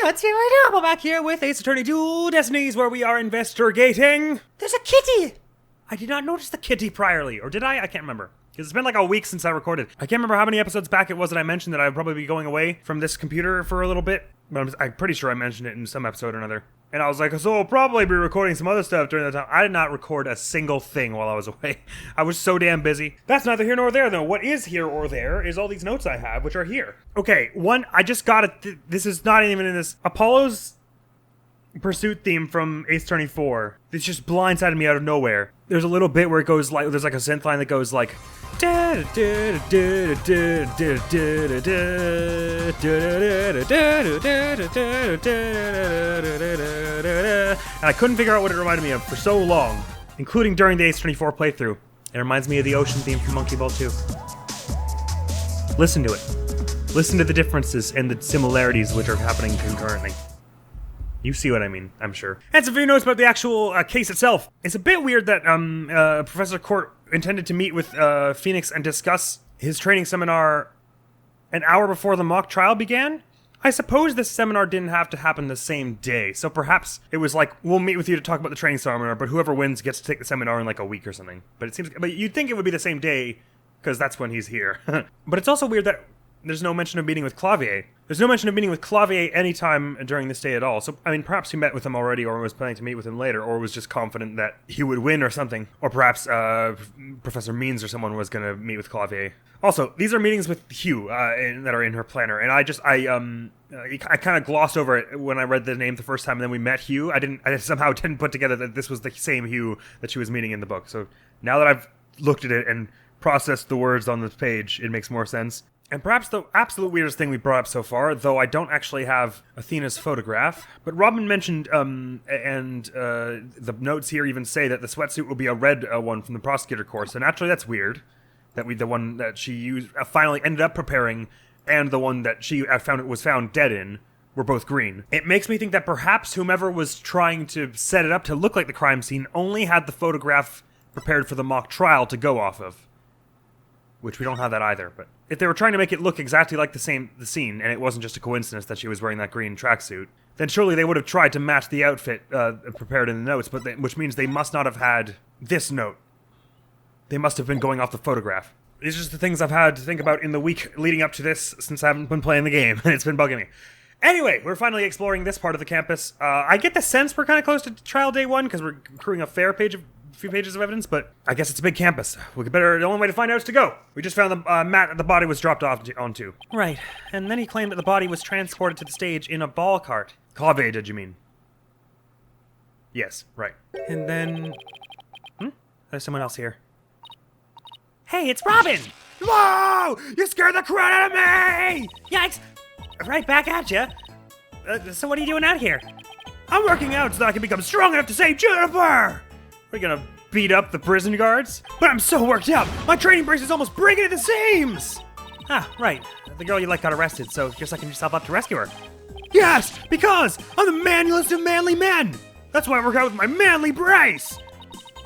Let's see what I do. I'm back here with Ace Attorney 2 Destinies, where we are investigating. There's a kitty! I did not notice the kitty priorly, or did I? I can't remember. Because it's been like a week since I recorded. I can't remember how many episodes back it was that I mentioned that I would probably be going away from this computer for a little bit. But I'm pretty sure I mentioned it in some episode or another. And I was like, so I'll probably be recording some other stuff during that time. I did not record a single thing while I was away. I was so damn busy. That's neither here nor there, though. What is here or there is all these notes I have, which are here. Okay, one, I just got it. This is not even in this. Apollo's pursuit theme from Ace Attorney 4. This just blindsided me out of nowhere. There's a little bit where it goes like, there's like a synth line that goes like, and I couldn't figure out what it reminded me of for so long, including during the Ace Attorney 4 playthrough. It reminds me of the ocean theme from Monkey Ball 2. Listen to it. Listen to the differences and the similarities which are happening concurrently. You see what I mean, I'm sure. And some few notes about the actual case itself. It's a bit weird that Professor Court intended to meet with Phoenix and discuss his training seminar an hour before the mock trial began. I suppose this seminar didn't have to happen the same day, so perhaps it was like, we'll meet with you to talk about the training seminar, but whoever wins gets to take the seminar in like a week or something. But you'd think it would be the same day, because that's when he's here. But it's also weird that there's no mention of meeting with Clavier. There's no mention of meeting with Clavier anytime during this day at all. So, I mean, perhaps he met with him already or was planning to meet with him later or was just confident that he would win or something. Or perhaps Professor Means or someone was going to meet with Clavier. Also, these are meetings with Hugh that are in her planner. And I kind of glossed over it when I read the name the first time and then we met Hugh. I somehow didn't put together that this was the same Hugh that she was meeting in the book. So now that I've looked at it and processed the words on this page, it makes more sense. And perhaps the absolute weirdest thing we brought up so far, though I don't actually have Athena's photograph, but Robin mentioned, the notes here even say that the sweatsuit will be a red one from the prosecutor course, and actually that's weird, that the one that she used, finally ended up preparing, and the one that she was found dead in, were both green. It makes me think that perhaps whomever was trying to set it up to look like the crime scene only had the photograph prepared for the mock trial to go off of. Which we don't have that either, but if they were trying to make it look exactly like the scene, and it wasn't just a coincidence that she was wearing that green tracksuit, then surely they would have tried to match the outfit prepared in the notes, which means they must not have had this note. They must have been going off the photograph. These are just the things I've had to think about in the week leading up to this since I haven't been playing the game, and it's been bugging me. Anyway, we're finally exploring this part of the campus. I get the sense we're kind of close to trial day one, because we're accruing a few pages of evidence, but I guess it's a big campus. The only way to find out is to go. We just found the mat that the body was dropped off onto. Right, and then he claimed that the body was transported to the stage in a ball cart. Clavier, did you mean? Yes, right. And then... There's someone else here. Hey, it's Robin! Whoa! You scared the crap out of me! Yikes! Right back at you. So what are you doing out here? I'm working out so that I can become strong enough to save Jennifer! Are you gonna beat up the prison guards? But I'm so worked out! My training brace is almost breaking at the seams! Ah, right. The girl you like got arrested, so you're sucking yourself up to rescue her. Yes! Because I'm the manliest of manly men! That's why I work out with my manly brace!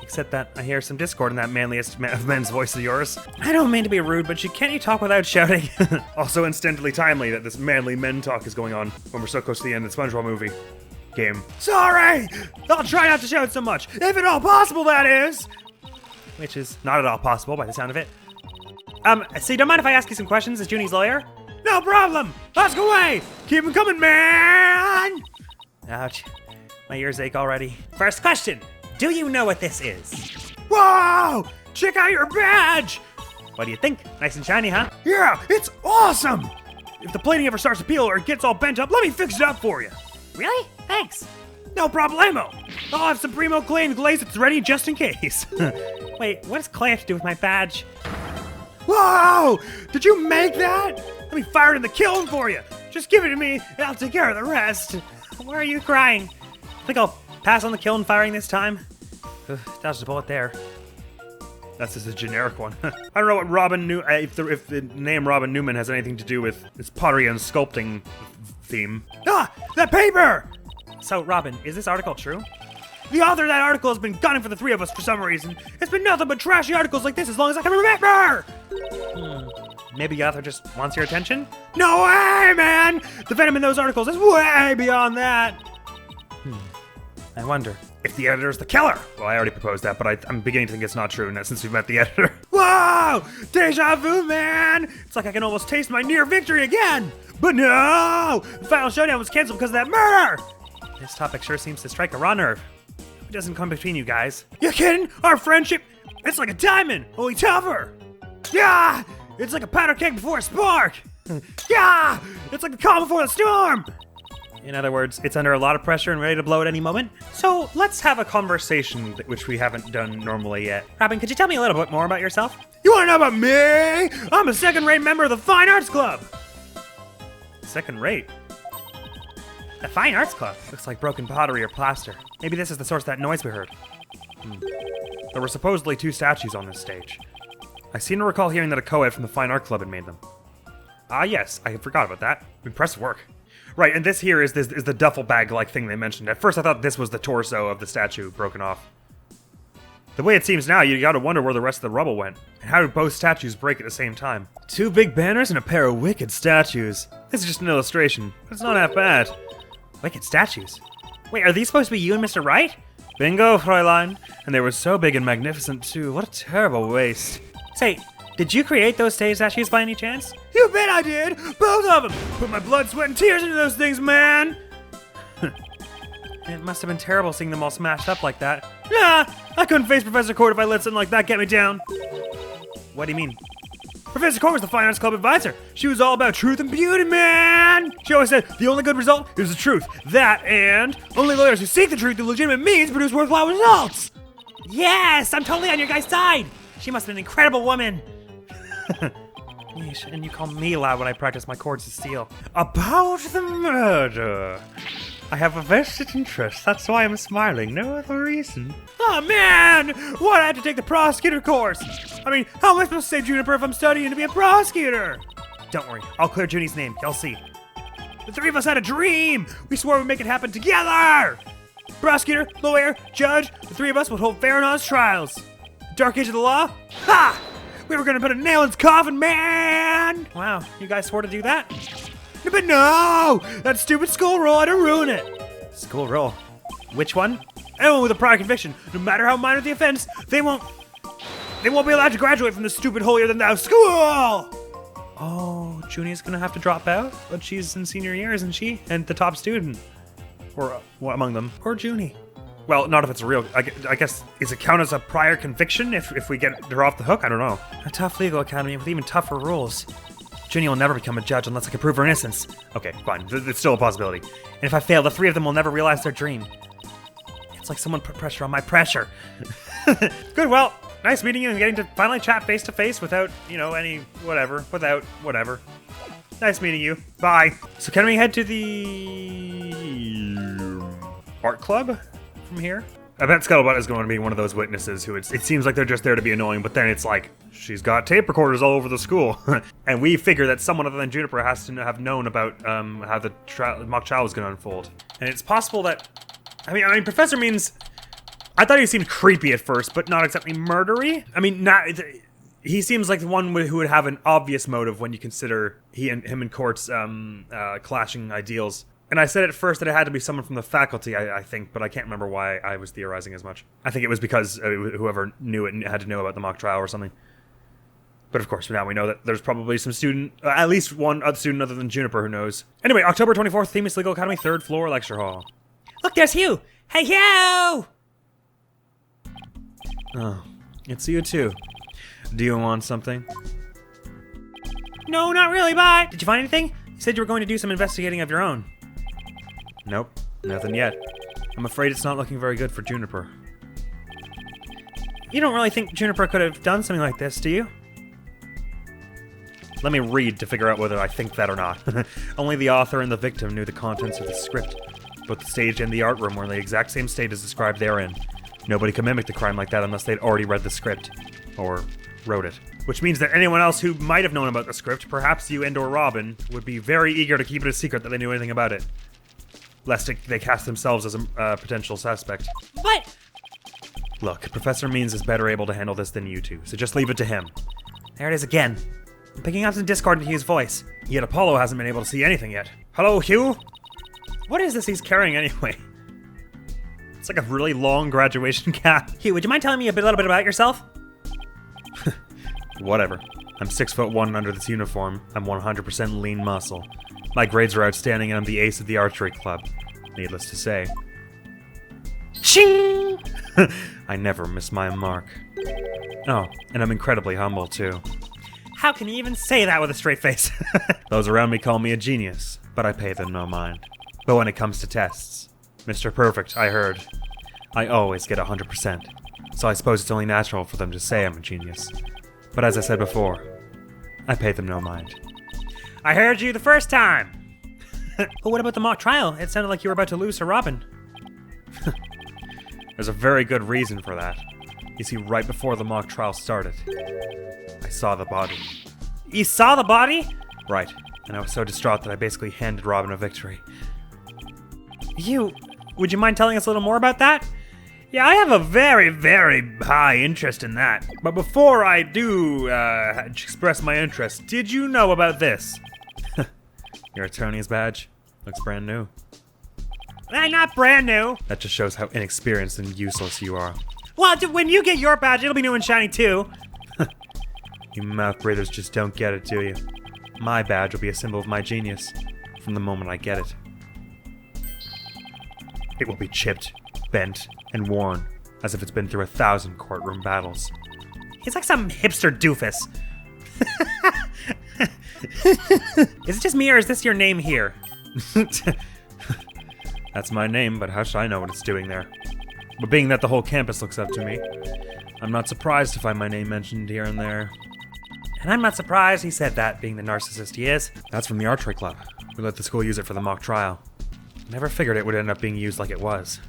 Except that I hear some discord in that manliest of men's voice of yours. I don't mean to be rude, but can't you talk without shouting? Also incidentally timely that this manly men talk is going on when we're so close to the end of the SpongeBob movie. Game. Sorry! I'll try not to shout so much, if at all possible, that is! Which is not at all possible by the sound of it. So you don't mind if I ask you some questions as Junie's lawyer? No problem! Ask away! Keep them coming, man! Ouch. My ears ache already. First question. Do you know what this is? Whoa! Check out your badge! What do you think? Nice and shiny, huh? Yeah, it's awesome! If the plating ever starts to peel or it gets all bent up, let me fix it up for you. Really? Thanks. No problemo. I'll have some primo clay and glaze that's ready just in case. Wait, what does clay have to do with my badge? Whoa! Did you make that? Let me fire it in the kiln for you. Just give it to me and I'll take care of the rest. Why are you crying? I think I'll pass on the kiln firing this time. Dodged a bullet there. That's just a generic one. I don't know what Robin knew, if the name Robin Newman has anything to do with this pottery and sculpting theme. Ah! That paper! So, Robin, is this article true? The author of that article has been gunning for the three of us for some reason. It's been nothing but trashy articles like this as long as I can remember! Maybe the author just wants your attention? No way, man! The venom in those articles is way beyond that! I wonder if the editor's the killer. Well, I already proposed that, but I'm beginning to think it's not true now since we've met the editor. Whoa! Deja vu, man! It's like I can almost taste my near victory again! But no! The final showdown was canceled because of that murder! This topic sure seems to strike a raw nerve. It doesn't come between you guys. You kidding? Our friendship, it's like a diamond, only tougher! Yeah! It's like a powder keg before a spark! Yeah! It's like the calm before the storm! In other words, it's under a lot of pressure and ready to blow at any moment. So let's have a conversation, which we haven't done normally yet. Robin, could you tell me a little bit more about yourself? You want to know about me? I'm a second-rate member of the Fine Arts Club. Second rate? The Fine Arts Club? Looks like broken pottery or plaster. Maybe this is the source of that noise we heard. There were supposedly 2 statues on this stage. I seem to recall hearing that a co-ed from the Fine Art Club had made them. Ah yes, I forgot about that. Impressive work. Right, and this here is the duffel bag-like thing they mentioned. At first I thought this was the torso of the statue broken off. The way it seems now, you gotta wonder where the rest of the rubble went. And how did both statues break at the same time? 2 big banners and a pair of wicked statues. This is just an illustration, but it's not that bad. Wicked statues? Wait, are these supposed to be you and Mr. Wright? Bingo, Fräulein. And they were so big and magnificent too. What a terrible waste. Say, did you create those stage statues by any chance? You bet I did! Both of them! Put my blood, sweat, and tears into those things, man! It must have been terrible seeing them all smashed up like that. Nah, I couldn't face Professor Court if I let something like that get me down. What do you mean? Professor Court was the Fine Arts Club advisor. She was all about truth and beauty, man! She always said, the only good result is the truth. That and only lawyers who seek the truth through legitimate means produce worthwhile results! Yes, I'm totally on your guy's side! She must have been an incredible woman. And you call me loud when I practice my chords of steel. About the murder. I have a vested interest, that's why I'm smiling, no other reason. Oh man! Why'd I have to take the prosecutor course? I mean, how am I supposed to save Juniper if I'm studying to be a prosecutor? Don't worry, I'll clear Junie's name, you'll see. The 3 of us had a dream! We swore we'd make it happen together! Prosecutor, lawyer, judge, the 3 of us would hold fair and honest trials. Dark age of the law? Ha! We were gonna put a nail in his coffin, man! Wow, you guys swore to do that? But no! That stupid school roll had to ruin it! School roll? Which one? Anyone with a prior conviction, no matter how minor the offense, they won't be allowed to graduate from the stupid holier-than-thou school! Oh, Junie's gonna have to drop out? But she's in senior year, isn't she? And the top student. Or among them. Or Junie. Well, not if it's a real, I guess, is it count as a prior conviction if we get her off the hook? I don't know. A tough legal academy with even tougher rules. Junie will never become a judge unless I can prove her innocence. Okay, fine, it's still a possibility. And if I fail, the 3 of them will never realize their dream. It's like someone put pressure on my pressure. Good, well, nice meeting you and getting to finally chat face to face without, without whatever. Nice meeting you, bye. So can we head to the art club? From here? I bet Scuttlebutt is going to be one of those witnesses who it seems like they're just there to be annoying, but then it's like, she's got tape recorders all over the school. And we figure that someone other than Juniper has to have known about how the mock trial was going to unfold. And it's possible that, I mean, Professor Means, I thought he seemed creepy at first, but not exactly murdery. I mean, he seems like the one who would have an obvious motive when you consider him and Court's clashing ideals. And I said at first that it had to be someone from the faculty, I think, but I can't remember why I was theorizing as much. I think it was because whoever knew it had to know about the mock trial or something. But of course, now we know that there's probably some student, at least one other student other than Juniper who knows. Anyway, October 24th, Themis Legal Academy, 3rd floor, lecture hall. Look, there's Hugh! Hey, Hugh! Oh, it's you too. Do you want something? No, not really, bye! Did you find anything? You said you were going to do some investigating of your own. Nope, nothing yet. I'm afraid it's not looking very good for Juniper. You don't really think Juniper could have done something like this, do you? Let me read to figure out whether I think that or not. Only the author and the victim knew the contents of the script. Both the stage and the art room were in the exact same state as described therein. Nobody could mimic the crime like that unless they'd already read the script. Or wrote it. Which means that anyone else who might have known about the script, perhaps you and or Robin, would be very eager to keep it a secret that they knew anything about it. Lest they cast themselves as a potential suspect. What? Look, Professor Means is better able to handle this than you two, so just leave it to him. There it is again. I'm picking up some Discord in Hugh's voice. Yet Apollo hasn't been able to see anything yet. Hello, Hugh? What is this he's carrying anyway? It's like a really long graduation cap. Hugh, would you mind telling me a little bit about yourself? Whatever. I'm 6'1" under this uniform. I'm 100% lean muscle. My grades are outstanding and I'm the ace of the archery club. Needless to say. Ching! I never miss my mark. Oh, and I'm incredibly humble too. How can you even say that with a straight face? Those around me call me a genius, but I pay them no mind. But when it comes to tests, Mr. Perfect, I heard, I always get 100%. So I suppose it's only natural for them to say I'm a genius. But as I said before, I pay them no mind. I heard you the first time! But what about the mock trial? It sounded like you were about to lose to Robin. There's a very good reason for that. You see, right before the mock trial started, I saw the body. You saw the body? Right, and I was so distraught that I basically handed Robin a victory. Would you mind telling us a little more about that? Yeah, I have a very, very high interest in that. But before I do express my interest, did you know about this? Your attorney's badge looks brand new. Not brand new. That just shows how inexperienced and useless you are. Well, when you get your badge, it'll be new and shiny too. You mouth breathers just don't get it, do you? My badge will be a symbol of my genius from the moment I get it. It will be chipped, bent, and worn as if it's been through 1,000 courtroom battles. He's like some hipster doofus. Is it just me or is this your name here? That's my name, but how should I know what it's doing there? But being that the whole campus looks up to me, I'm not surprised to find my name mentioned here and there. And I'm not surprised he said that, being the narcissist he is. That's from the archery club. We let the school use it for the mock trial. Never figured it would end up being used like it was.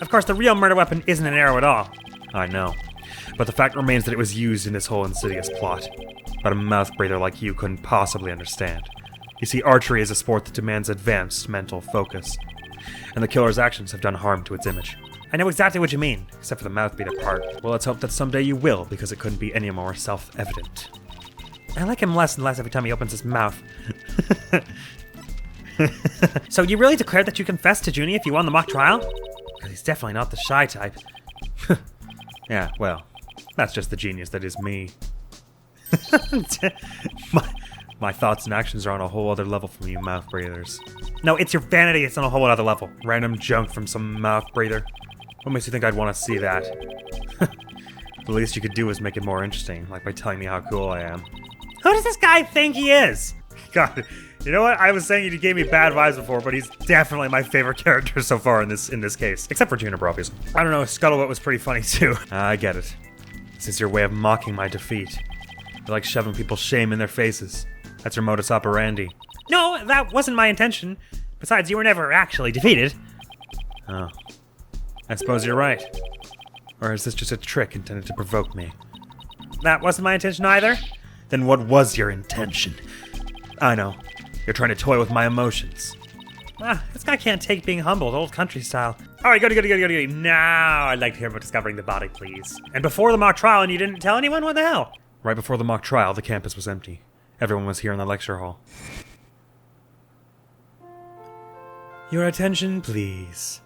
Of course, the real murder weapon isn't an arrow at all. I know. But the fact remains that it was used in this whole insidious plot. But a mouth breather like you couldn't possibly understand. You see, archery is a sport that demands advanced mental focus. And the killer's actions have done harm to its image. I know exactly what you mean, except for the mouth beat part. Well, let's hope that someday you will, because it couldn't be any more self-evident. I like him less and less every time he opens his mouth. So you really declared that you confessed to Junie if you won the mock trial? Because he's definitely not the shy type. Yeah, well, that's just the genius that is me. My thoughts and actions are on a whole other level from you mouth breathers. No, it's your vanity, it's on a whole other level. Random junk from some mouth breather. What makes you think I'd want to see that? The least you could do is make it more interesting, like by telling me how cool I am. Who does this guy think he is? God, you know what? I was saying he gave me bad vibes before, but he's definitely my favorite character so far in this case. Except for Juniper, obviously. I don't know, Scuttlebutt was pretty funny too. I get it. This is your way of mocking my defeat. You like shoving people's shame in their faces. That's your modus operandi. No, that wasn't my intention. Besides, you were never actually defeated. Oh. I suppose you're right. Or is this just a trick intended to provoke me? That wasn't my intention either? Then what was your intention? I know. You're trying to toy with my emotions. This guy can't take being humbled, old country style. Alright, go. Now I'd like to hear about discovering the body, please. And before the mock trial and you didn't tell anyone? What the hell? Right before the mock trial, the campus was empty. Everyone was here in the lecture hall. Your attention, please.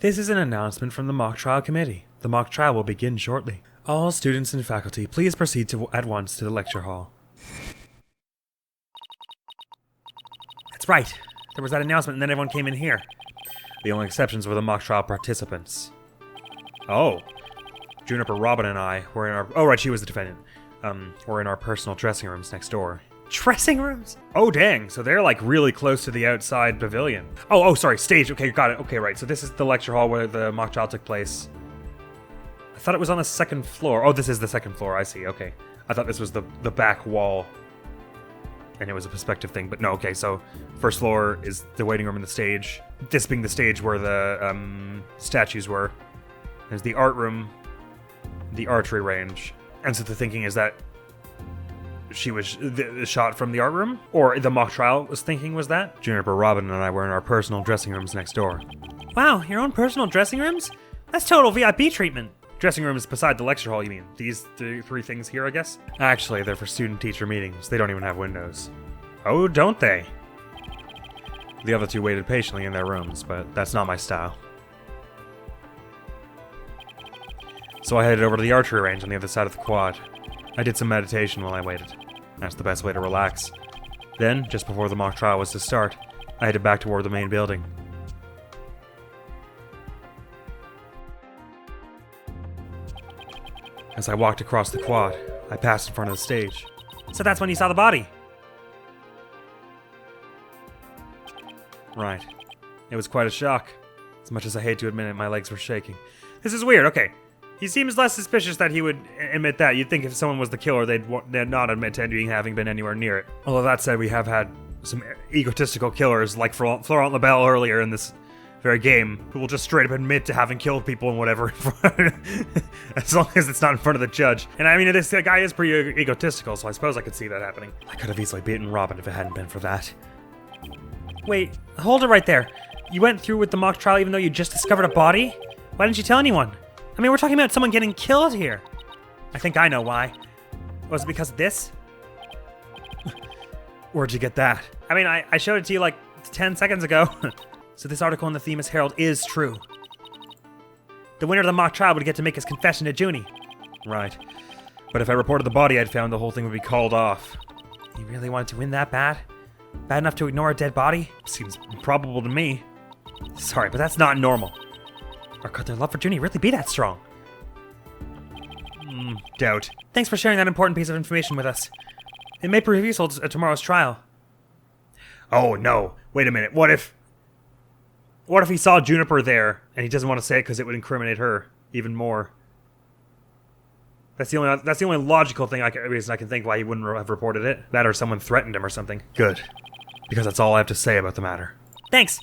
This is an announcement from the mock trial committee. The mock trial will begin shortly. All students and faculty, please proceed at once to the lecture hall. That's right. There was that announcement and then everyone came in here. The only exceptions were the mock trial participants. Oh. Juniper, Robin, and I were in our... Oh, right, she was the defendant. We're in our personal dressing rooms next door. Dressing rooms? Oh, dang. So they're, like, really close to the outside pavilion. Oh, sorry, stage. Okay, got it. Okay, right. So this is the lecture hall where the mock trial took place. I thought it was on the second floor. Oh, this is the second floor. I see. Okay. I thought this was the back wall. And it was a perspective thing. But no, okay. So first floor is the waiting room and the stage. This being the stage where the statues were. There's the art room. The archery range. And so the thinking is that she was shot from the art room? Or the mock trial was thinking was that? Juniper, Robin, and I were in our personal dressing rooms next door. Wow, your own personal dressing rooms? That's total VIP treatment. Dressing room is beside the lecture hall, you mean? These three things here, I guess? Actually, they're for student-teacher meetings. They don't even have windows. Oh, don't they? The other two waited patiently in their rooms, but that's not my style. So I headed over to the archery range on the other side of the quad. I did some meditation while I waited. That's the best way to relax. Then, just before the mock trial was to start, I headed back toward the main building. As I walked across the quad, I passed in front of the stage. So that's when you saw the body? Right. It was quite a shock. As much as I hate to admit it, my legs were shaking. This is weird, okay. He seems less suspicious that he would admit that. You'd think if someone was the killer, they'd not admit to having been anywhere near it. Although that said, we have had some egotistical killers, like Florent LaBelle earlier in this very game, who will just straight up admit to having killed people and whatever, as long as it's not in front of the judge. And I mean, this guy is pretty egotistical, so I suppose I could see that happening. I could have easily beaten Robin if it hadn't been for that. Wait, hold it right there. You went through with the mock trial even though you just discovered a body? Why didn't you tell anyone? I mean, we're talking about someone getting killed here. I think I know why. Was it because of this? Where'd you get that? I mean, I showed it to you like 10 seconds ago. So this article in the Themis Herald is true. The winner of the mock trial would get to make his confession to Junie. Right. But if I reported the body I'd found, the whole thing would be called off. You really wanted to win that bad? Bad enough to ignore a dead body? Seems improbable to me. Sorry, but that's not normal. Or could their love for Junie really be that strong? Doubt. Thanks for sharing that important piece of information with us. It may prove useful at tomorrow's trial. Oh no, wait a minute, what if he saw Juniper there, and he doesn't want to say it because it would incriminate her even more? That's the only logical reason I can think why he wouldn't have reported it. That or someone threatened him or something. Good. Because that's all I have to say about the matter. Thanks!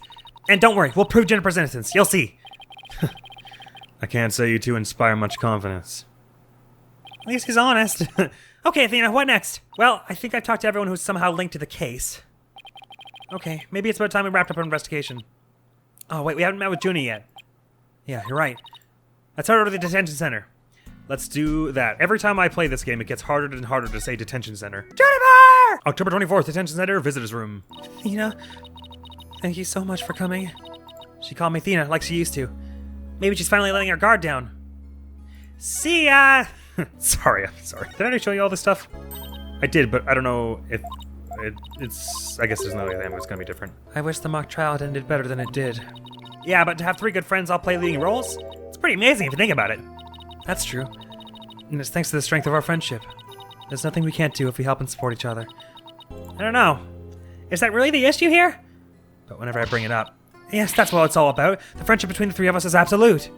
And don't worry, we'll prove Juniper's innocence. You'll see. I can't say you two inspire much confidence. At least he's honest. Okay, Athena, what next? Well, I think I've talked to everyone who's somehow linked to the case. Okay, maybe it's about time we wrapped up our investigation. Oh, wait, we haven't met with Junie yet. Yeah, you're right. Let's head over to the detention center. Let's do that. Every time I play this game, it gets harder and harder to say detention center. Juniper! October 24th, detention center, visitors room. Athena, thank you so much for coming. She called me Athena, like she used to. Maybe she's finally letting her guard down. See ya! Sorry. Did I already show you all this stuff? I did, but I don't know if it's... I guess there's no way that it's gonna be different. I wish the mock trial had ended better than it did. Yeah, but to have 3 good friends all play leading roles? It's pretty amazing if you think about it. That's true. And it's thanks to the strength of our friendship. There's nothing we can't do if we help and support each other. I don't know. Is that really the issue here? But whenever I bring it up... Yes, that's what it's all about. The friendship between the 3 of us is absolute.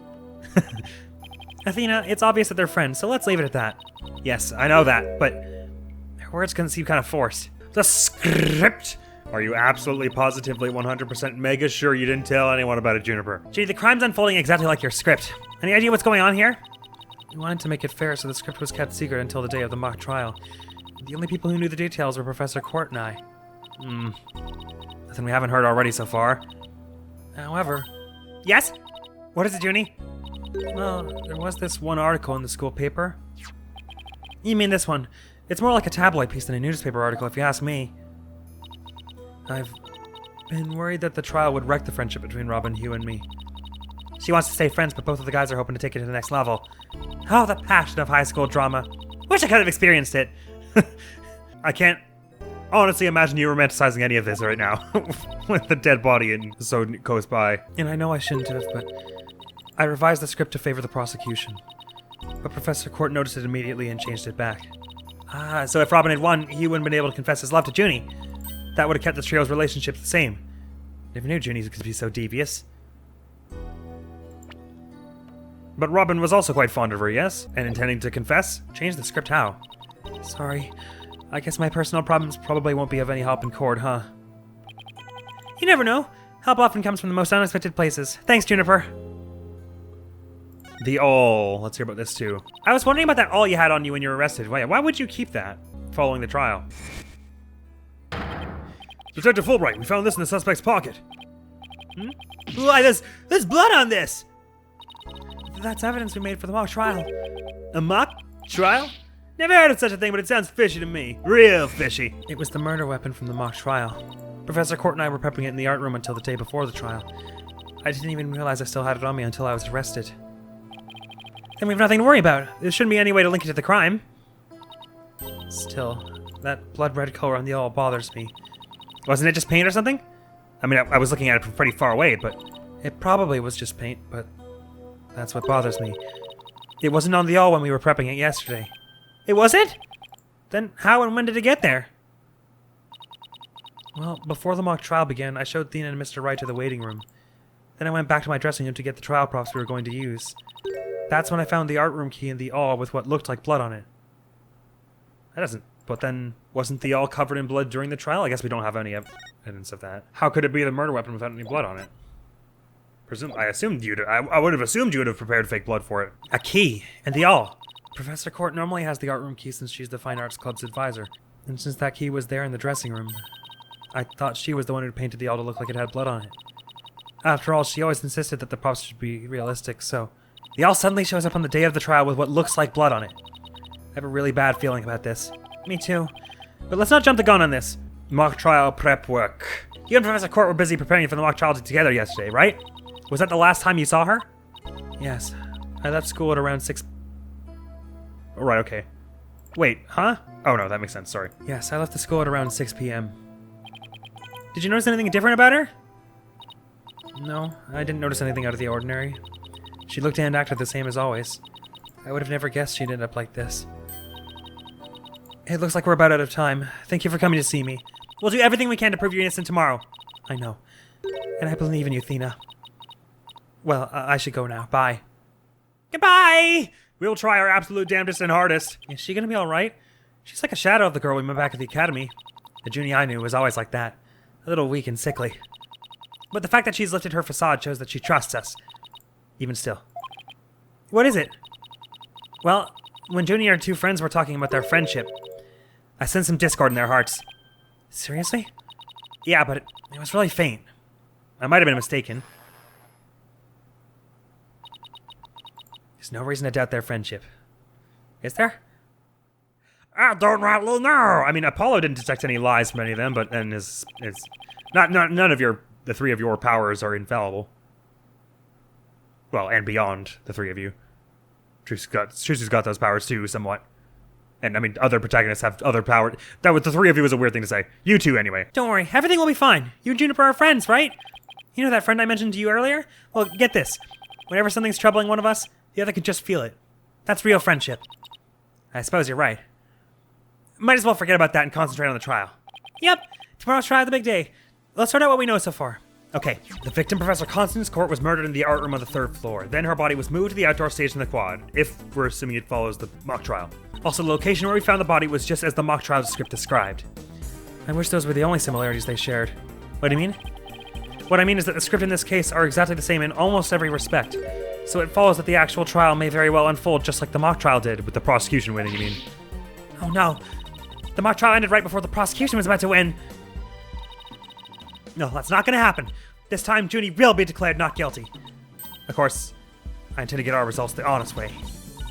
Athena, it's obvious that they're friends, so let's leave it at that. Yes, I know that, but their words can seem kind of forced. The script! Are you absolutely positively 100% mega sure you didn't tell anyone about it, Juniper? Gee, the crime's unfolding exactly like your script. Any idea what's going on here? We wanted to make it fair, so the script was kept secret until the day of the mock trial. The only people who knew the details were Professor Court and I. Nothing we haven't heard already so far. However... Yes? What is it, Junie? Well, there was this one article in the school paper. You mean this one? It's more like a tabloid piece than a newspaper article, if you ask me. I've been worried that the trial would wreck the friendship between Robin, Hugh, and me. She wants to stay friends, but both of the guys are hoping to take it to the next level. Oh, the passion of high school drama. Wish I could have experienced it. I can't honestly imagine you romanticizing any of this right now. With the dead body and so close by. And I know I shouldn't have, but I revised the script to favor the prosecution. But Professor Court noticed it immediately and changed it back. Ah, so if Robin had won, he wouldn't have been able to confess his love to Junie. That would have kept the trio's relationship the same. Never knew Junie could be so devious. But Robin was also quite fond of her, yes? And intending to confess? Change the script how? Sorry. I guess my personal problems probably won't be of any help in court, huh? You never know. Help often comes from the most unexpected places. Thanks, Juniper. The awl. Let's hear about this too. I was wondering about that awl you had on you when you were arrested. Why would you keep that following the trial? Detective Fulbright, we found this in the suspect's pocket. Why, there's blood on this! That's evidence we made for the mock trial. A mock trial? Never heard of such a thing, but it sounds fishy to me. Real fishy. It was the murder weapon from the mock trial. Professor Court and I were prepping it in the art room until the day before the trial. I didn't even realize I still had it on me until I was arrested. Then we have nothing to worry about. There shouldn't be any way to link it to the crime. Still, that blood red color on the all bothers me. Wasn't it just paint or something? I mean, I was looking at it from pretty far away, but it probably was just paint, but that's what bothers me. It wasn't on the all when we were prepping it yesterday. It wasn't? Then how and when did it get there? Well, before the mock trial began, I showed Athena and Mr. Wright to the waiting room. Then I went back to my dressing room to get the trial props we were going to use. That's when I found the art room key in the awl with what looked like blood on it. That doesn't... But then, wasn't the awl covered in blood during the trial? I guess we don't have any evidence of that. How could it be the murder weapon without any blood on it? I would have assumed you would have prepared fake blood for it. A key, and the awl. Professor Court normally has the art room key since she's the Fine Arts Club's advisor. And since that key was there in the dressing room, I thought she was the one who painted the awl to look like it had blood on it. After all, she always insisted that the props should be realistic, so... The awl suddenly shows up on the day of the trial with what looks like blood on it. I have a really bad feeling about this. Me too. But let's not jump the gun on this. Mock trial prep work. You and Professor Court were busy preparing for the mock trial together yesterday, right? Was that the last time you saw her? Yes. I left school at around 6... Oh, right, okay. Wait, huh? Oh no, that makes sense, sorry. Yes, I left the school at around 6 p.m. Did you notice anything different about her? No, I didn't notice anything out of the ordinary. She looked and acted the same as always. I would have never guessed she'd end up like this. It looks like we're about out of time. Thank you for coming to see me. We'll do everything we can to prove you're innocent tomorrow. I know. And I believe in you, Athena. Well, I should go now. Bye. Goodbye! We'll try our absolute damnedest and hardest. Is she gonna be alright? She's like a shadow of the girl we met back at the academy. The Junie I knew was always like that. A little weak and sickly. But the fact that she's lifted her facade shows that she trusts us. Even still. What is it? Well, when Junie and her two friends were talking about their friendship, I sensed some discord in their hearts. Seriously? Yeah, but it was really faint. I might have been mistaken. There's no reason to doubt their friendship. Is there? I don't rightly know. I mean, Apollo didn't detect any lies from any of them, but then none of the three of your powers are infallible. Well, and beyond the three of you. Trucy's got those powers too, somewhat. And I mean, other protagonists have other power. That with the three of you is a weird thing to say. You two, anyway. Don't worry, everything will be fine. You and Juniper are friends, right? You know that friend I mentioned to you earlier? Well, get this. Whenever something's troubling one of us, the other can just feel it. That's real friendship. I suppose you're right. Might as well forget about that and concentrate on the trial. Yep, tomorrow's trial, the big day. Let's sort out what we know so far. Okay, the victim, Professor Constance Court, was murdered in the art room on the 3rd floor. Then her body was moved to the outdoor stage in the quad, if we're assuming it follows the mock trial. Also, the location where we found the body was just as the mock trial script described. I wish those were the only similarities they shared. What do you mean? What I mean is that the script in this case are exactly the same in almost every respect. So it follows that the actual trial may very well unfold just like the mock trial did, with the prosecution winning, you mean? Oh no. The mock trial ended right before the prosecution was about to win. No, that's not gonna happen. This time, Junie will be declared not guilty. Of course, I intend to get our results the honest way.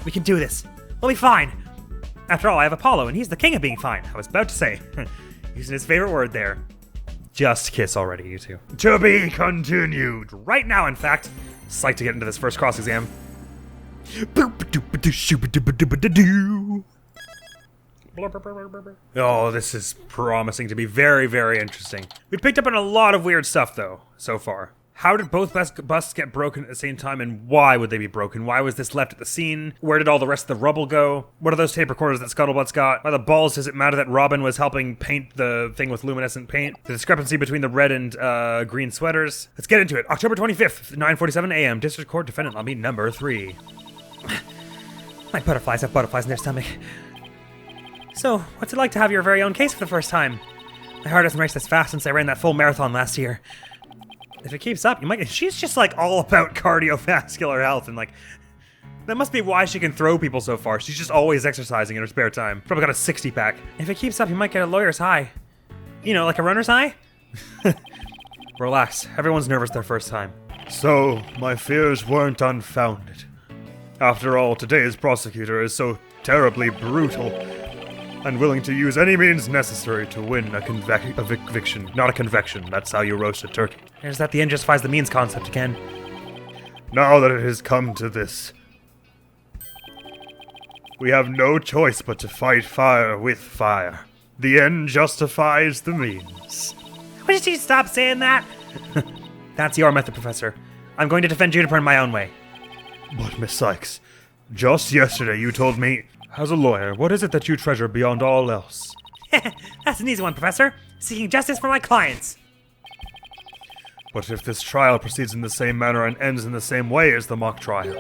We can do this. We'll be fine. After all, I have Apollo, and he's the king of being fine. I was about to say. Using his favorite word there. Just kiss already, you two. To be continued. Right now, in fact. Psyched to get into this first cross exam. Oh, this is promising to be very, very interesting. We picked up on a lot of weird stuff, though, so far. How did both busts get broken at the same time, and why would they be broken? Why was this left at the scene? Where did all the rest of the rubble go? What are those tape recorders that Scuttlebutt's got? Why the balls does it matter that Robin was helping paint the thing with luminescent paint? The discrepancy between the red and green sweaters? Let's get into it. October 25th, 9:47 a.m. District Court Defendant Lobby number 3. My butterflies have butterflies in their stomach. So, what's it like to have your very own case for the first time? My heart hasn't raced as fast since I ran that full marathon last year. If it keeps up, you might... She's just, like, all about cardiovascular health, and, like... That must be why she can throw people so far. She's just always exercising in her spare time. Probably got a 60-pack. If it keeps up, you might get a lawyer's high. You know, like a runner's high? Relax. Everyone's nervous their first time. So, my fears weren't unfounded. After all, today's prosecutor is so terribly brutal and willing to use any means necessary to win a conviction. Not a convection, that's how you roast a turkey. There's that the end justifies the means concept again. Now that it has come to this, we have no choice but to fight fire with fire. The end justifies the means. Would you stop saying that? That's your method, Professor. I'm going to defend Juniper in my own way. But, Miss Cykes, just yesterday you told me, as a lawyer, what is it that you treasure beyond all else? That's an easy one, Professor. Seeking justice for my clients. But if this trial proceeds in the same manner and ends in the same way as the mock trial,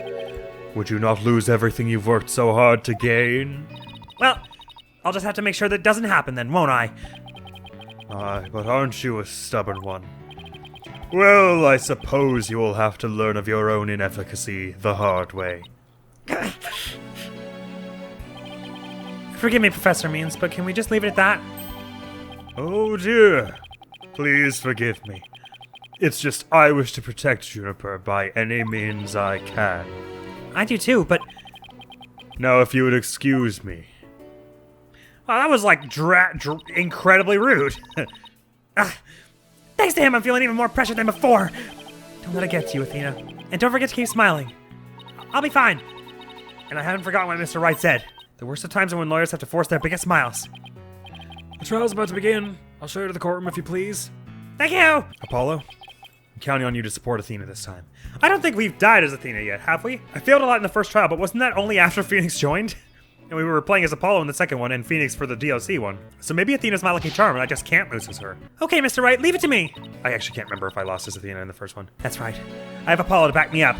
would you not lose everything you've worked so hard to gain? Well, I'll just have to make sure that it doesn't happen then, won't I? Aye, but aren't you a stubborn one? Well, I suppose you will have to learn of your own inefficacy the hard way. Forgive me, Professor Means, but can we just leave it at that? Oh dear. Please forgive me. It's just I wish to protect Juniper by any means I can. I do too, but... Now if you would excuse me. Well, that was like incredibly rude. Thanks to him, I'm feeling even more pressure than before. Don't let it get to you, Athena. And don't forget to keep smiling. I'll be fine. And I haven't forgotten what Mr. Wright said. The worst of times are when lawyers have to force their biggest smiles. The trial's about to begin. I'll show you to the courtroom if you please. Thank you! Apollo, I'm counting on you to support Athena this time. I don't think we've died as Athena yet, have we? I failed a lot in the first trial, but wasn't that only after Phoenix joined? And we were playing as Apollo in the second one and Phoenix for the DLC one. So maybe Athena's my lucky charm and I just can't lose as her. Okay, Mr. Wright, leave it to me. I actually can't remember if I lost as Athena in the first one. That's right. I have Apollo to back me up.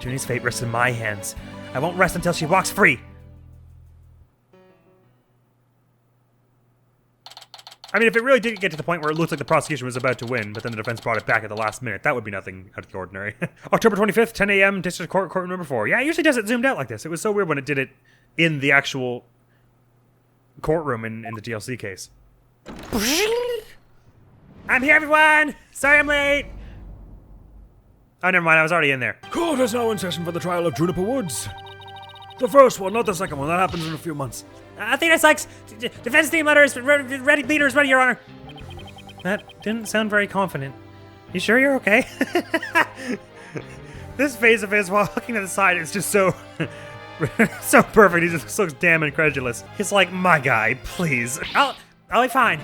Junie's fate rests in my hands. I won't rest until she walks free. I mean, if it really did get to the point where it looked like the prosecution was about to win, but then the defense brought it back at the last minute, that would be nothing out of the ordinary. October 25th, 10 a.m., District Court, courtroom number 4. Yeah, it usually does it zoomed out like this. It was so weird when it did it in the actual courtroom in the DLC case. I'm here, everyone! Sorry I'm late! Oh, never mind, I was already in there. Court is now in session for the trial of Juniper Woods. The first one, not the second one. That happens in a few months. Athena Cykes! Defense team letter is ready, leader is ready, Your Honor! That didn't sound very confident. You sure you're okay? This face of his while looking to the side is just so... so perfect. He just looks damn incredulous. He's like, my guy, please. I'll be fine.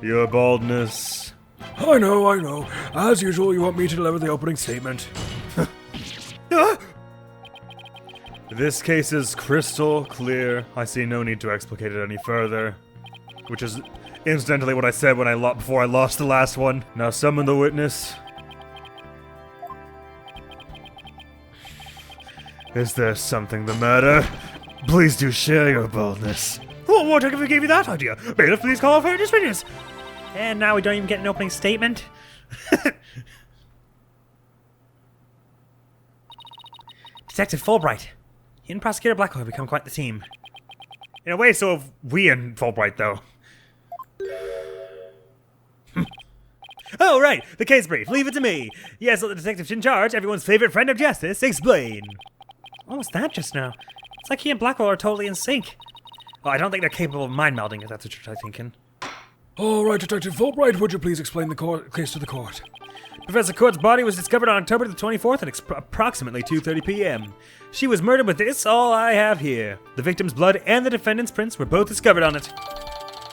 Your baldness. I know. As usual, you want me to deliver the opening statement. This case is crystal clear. I see no need to explicate it any further. Which is incidentally what I said when before I lost the last one. Now summon the witness. Is there something the matter? Please do share your baldness. Well, what if we gave you that idea? Bailiff, please call for this witness. And now we don't even get an opening statement. Detective Fulbright. He and Prosecutor Blackquill have become quite the team. In a way, so have we and Fulbright, though. Oh, right. The case brief. Leave it to me. Yes, let the detectives in charge, everyone's favorite friend of justice, explain. What was that just now? It's like he and Blackquill are totally in sync. Well, I don't think they're capable of mind melding, if that's what you're thinking. All right, Detective Fulbright, would you please explain the case to the court? Professor Court's body was discovered on October the 24th at approximately 2:30 p.m. She was murdered with this all I have here. The victim's blood and the defendant's prints were both discovered on it.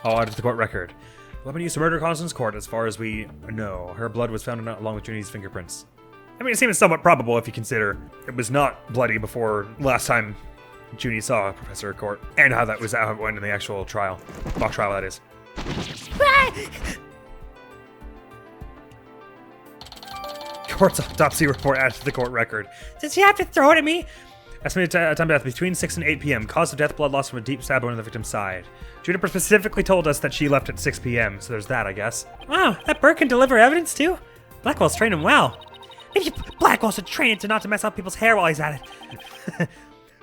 All out of the court record. Weapon used to murder Constance Court, as far as we know. Her blood was found along with Junie's fingerprints. I mean, it seems somewhat probable if you consider it was not bloody before last time Junie saw Professor Court, and how that was how it went in the actual trial. Mock trial, that is. Court's autopsy report added to the court record. Did she have to throw it at me? Estimated time of death between 6 and 8 p.m. Cause of death, blood loss from a deep stab wound in the victim's side. Juniper specifically told us that she left at 6 p.m., so there's that, I guess. Wow, that bird can deliver evidence too? Blackwell's trained him well. Maybe Blackwell should train him to not to mess up people's hair while he's at it.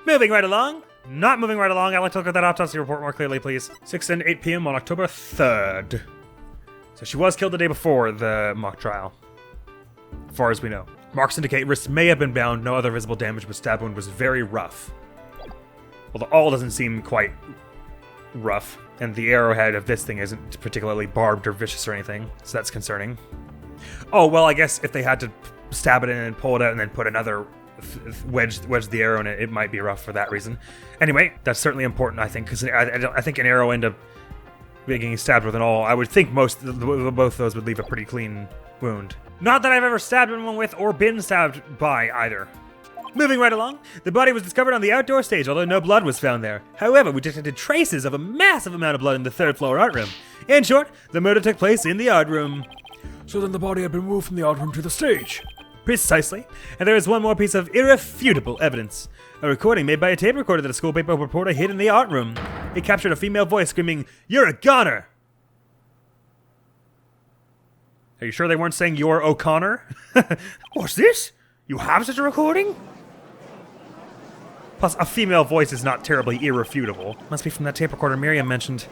Moving right along. Not moving right along. I'd like to look at that autopsy report more clearly, please. 6 and 8 p.m. on October 3rd. So she was killed the day before the mock trial. As far as we know. Marks indicate wrists may have been bound, no other visible damage, but stab wound was very rough. Well, the awl doesn't seem quite rough, and the arrowhead of this thing isn't particularly barbed or vicious or anything, so that's concerning. Oh, well, I guess if they had to stab it in and pull it out and then put another wedge the arrow in it, it might be rough for that reason. Anyway, that's certainly important, I think, because I think an arrow end up being stabbed with an awl. I would think both of those would leave a pretty clean wound. Not that I've ever stabbed anyone with or been stabbed by either. Moving right along, the body was discovered on the outdoor stage, although no blood was found there. However, we detected traces of a massive amount of blood in the third floor art room. In short, the murder took place in the art room. So then the body had been moved from the art room to the stage. Precisely. And there is one more piece of irrefutable evidence. A recording made by a tape recorder that a school paper reporter hid in the art room. It captured a female voice screaming, "You're a goner!" Are you sure they weren't saying you're O'Connor? What's this? You have such a recording? Plus, a female voice is not terribly irrefutable. Must be from that tape recorder Miriam mentioned.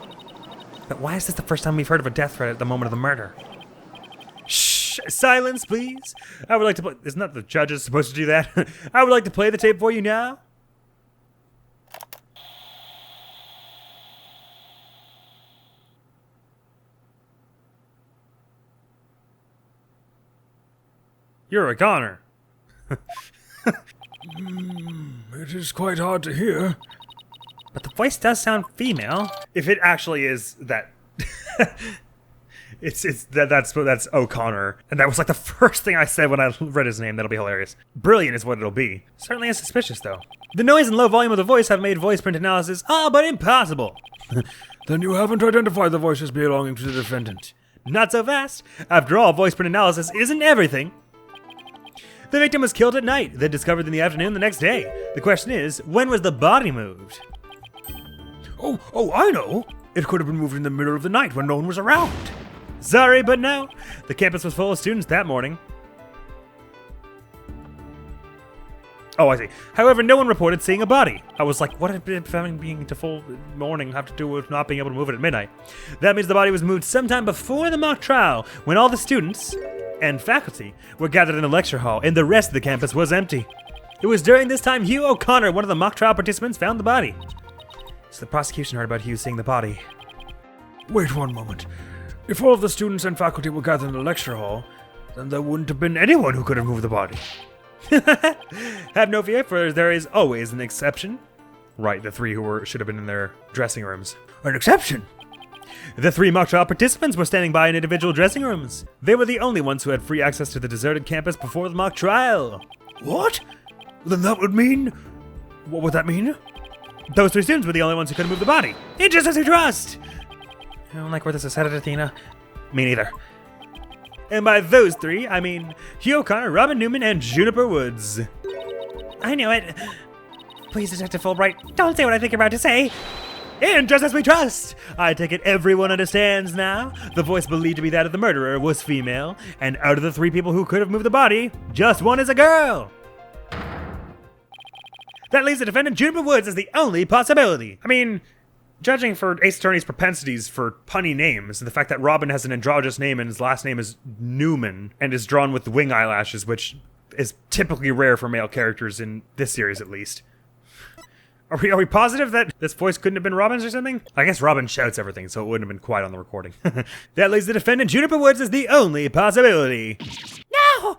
But why is this the first time we've heard of a death threat at the moment of the murder? Shh! Silence, please! I would like to play... Isn't that the judges supposed to do that? I would like to play the tape for you now. You're a goner. It is quite hard to hear. But the voice does sound female. If it actually is that... that's O'Connor. And that was like the first thing I said when I read his name. That'll be hilarious. Brilliant is what it'll be. Certainly is suspicious, though. The noise and low volume of the voice have made voice print analysis all but impossible. Then you haven't identified the voices belonging to the defendant. Not so fast. After all, voice print analysis isn't everything. The victim was killed at night, then discovered in the afternoon the next day. The question is, when was the body moved? Oh, I know. It could have been moved in the middle of the night when no one was around. Sorry, but no. The campus was full of students that morning. Oh, I see. However, no one reported seeing a body. I was like, what did having being to full morning have to do with not being able to move it at midnight? That means the body was moved sometime before the mock trial, when all the students and faculty were gathered in the lecture hall, and the rest of the campus was empty. It was during this time Hugh O'Connor, one of the mock trial participants, found the body. So the prosecution heard about Hugh seeing the body. Wait one moment. If all of the students and faculty were gathered in the lecture hall, then there wouldn't have been anyone who could have moved the body. Have no fear, for there is always an exception. Right, the three who should have been in their dressing rooms. An exception? The three mock trial participants were standing by in individual dressing rooms. They were the only ones who had free access to the deserted campus before the mock trial. What? Then that would mean... What would that mean? Those three students were the only ones who could move the body. In justice we trust! I don't like where this is headed, Athena. Me neither. And by those three, I mean Hugh O'Connor, Robin Newman, and Juniper Woods. I knew it. Please, Detective Fulbright, don't say what I think you're about to say. In justice we trust! I take it everyone understands now. The voice believed to be that of the murderer was female, and out of the three people who could have moved the body, just one is a girl. That leaves the defendant Juniper Woods as the only possibility. I mean, judging for Ace Attorney's propensities for punny names, and the fact that Robin has an androgynous name and his last name is Newman, and is drawn with wing eyelashes, which is typically rare for male characters in this series at least. Are we positive that this voice couldn't have been Robin's or something? I guess Robin shouts everything, so it wouldn't have been quiet on the recording. That leaves the defendant Juniper Woods as the only possibility. No!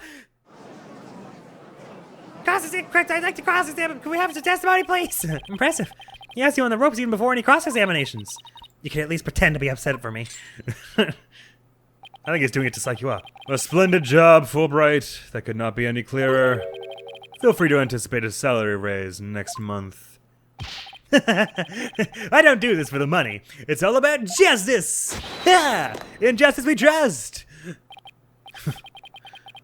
I'd like to cross-examine. Can we have some testimony, please? Impressive. He has you on the ropes even before any cross-examinations. You can at least pretend to be upset for me. I think he's doing it to psych you up. A splendid job, Fulbright. That could not be any clearer. Feel free to anticipate a salary raise next month. I don't do this for the money. It's all about justice. In justice we trust.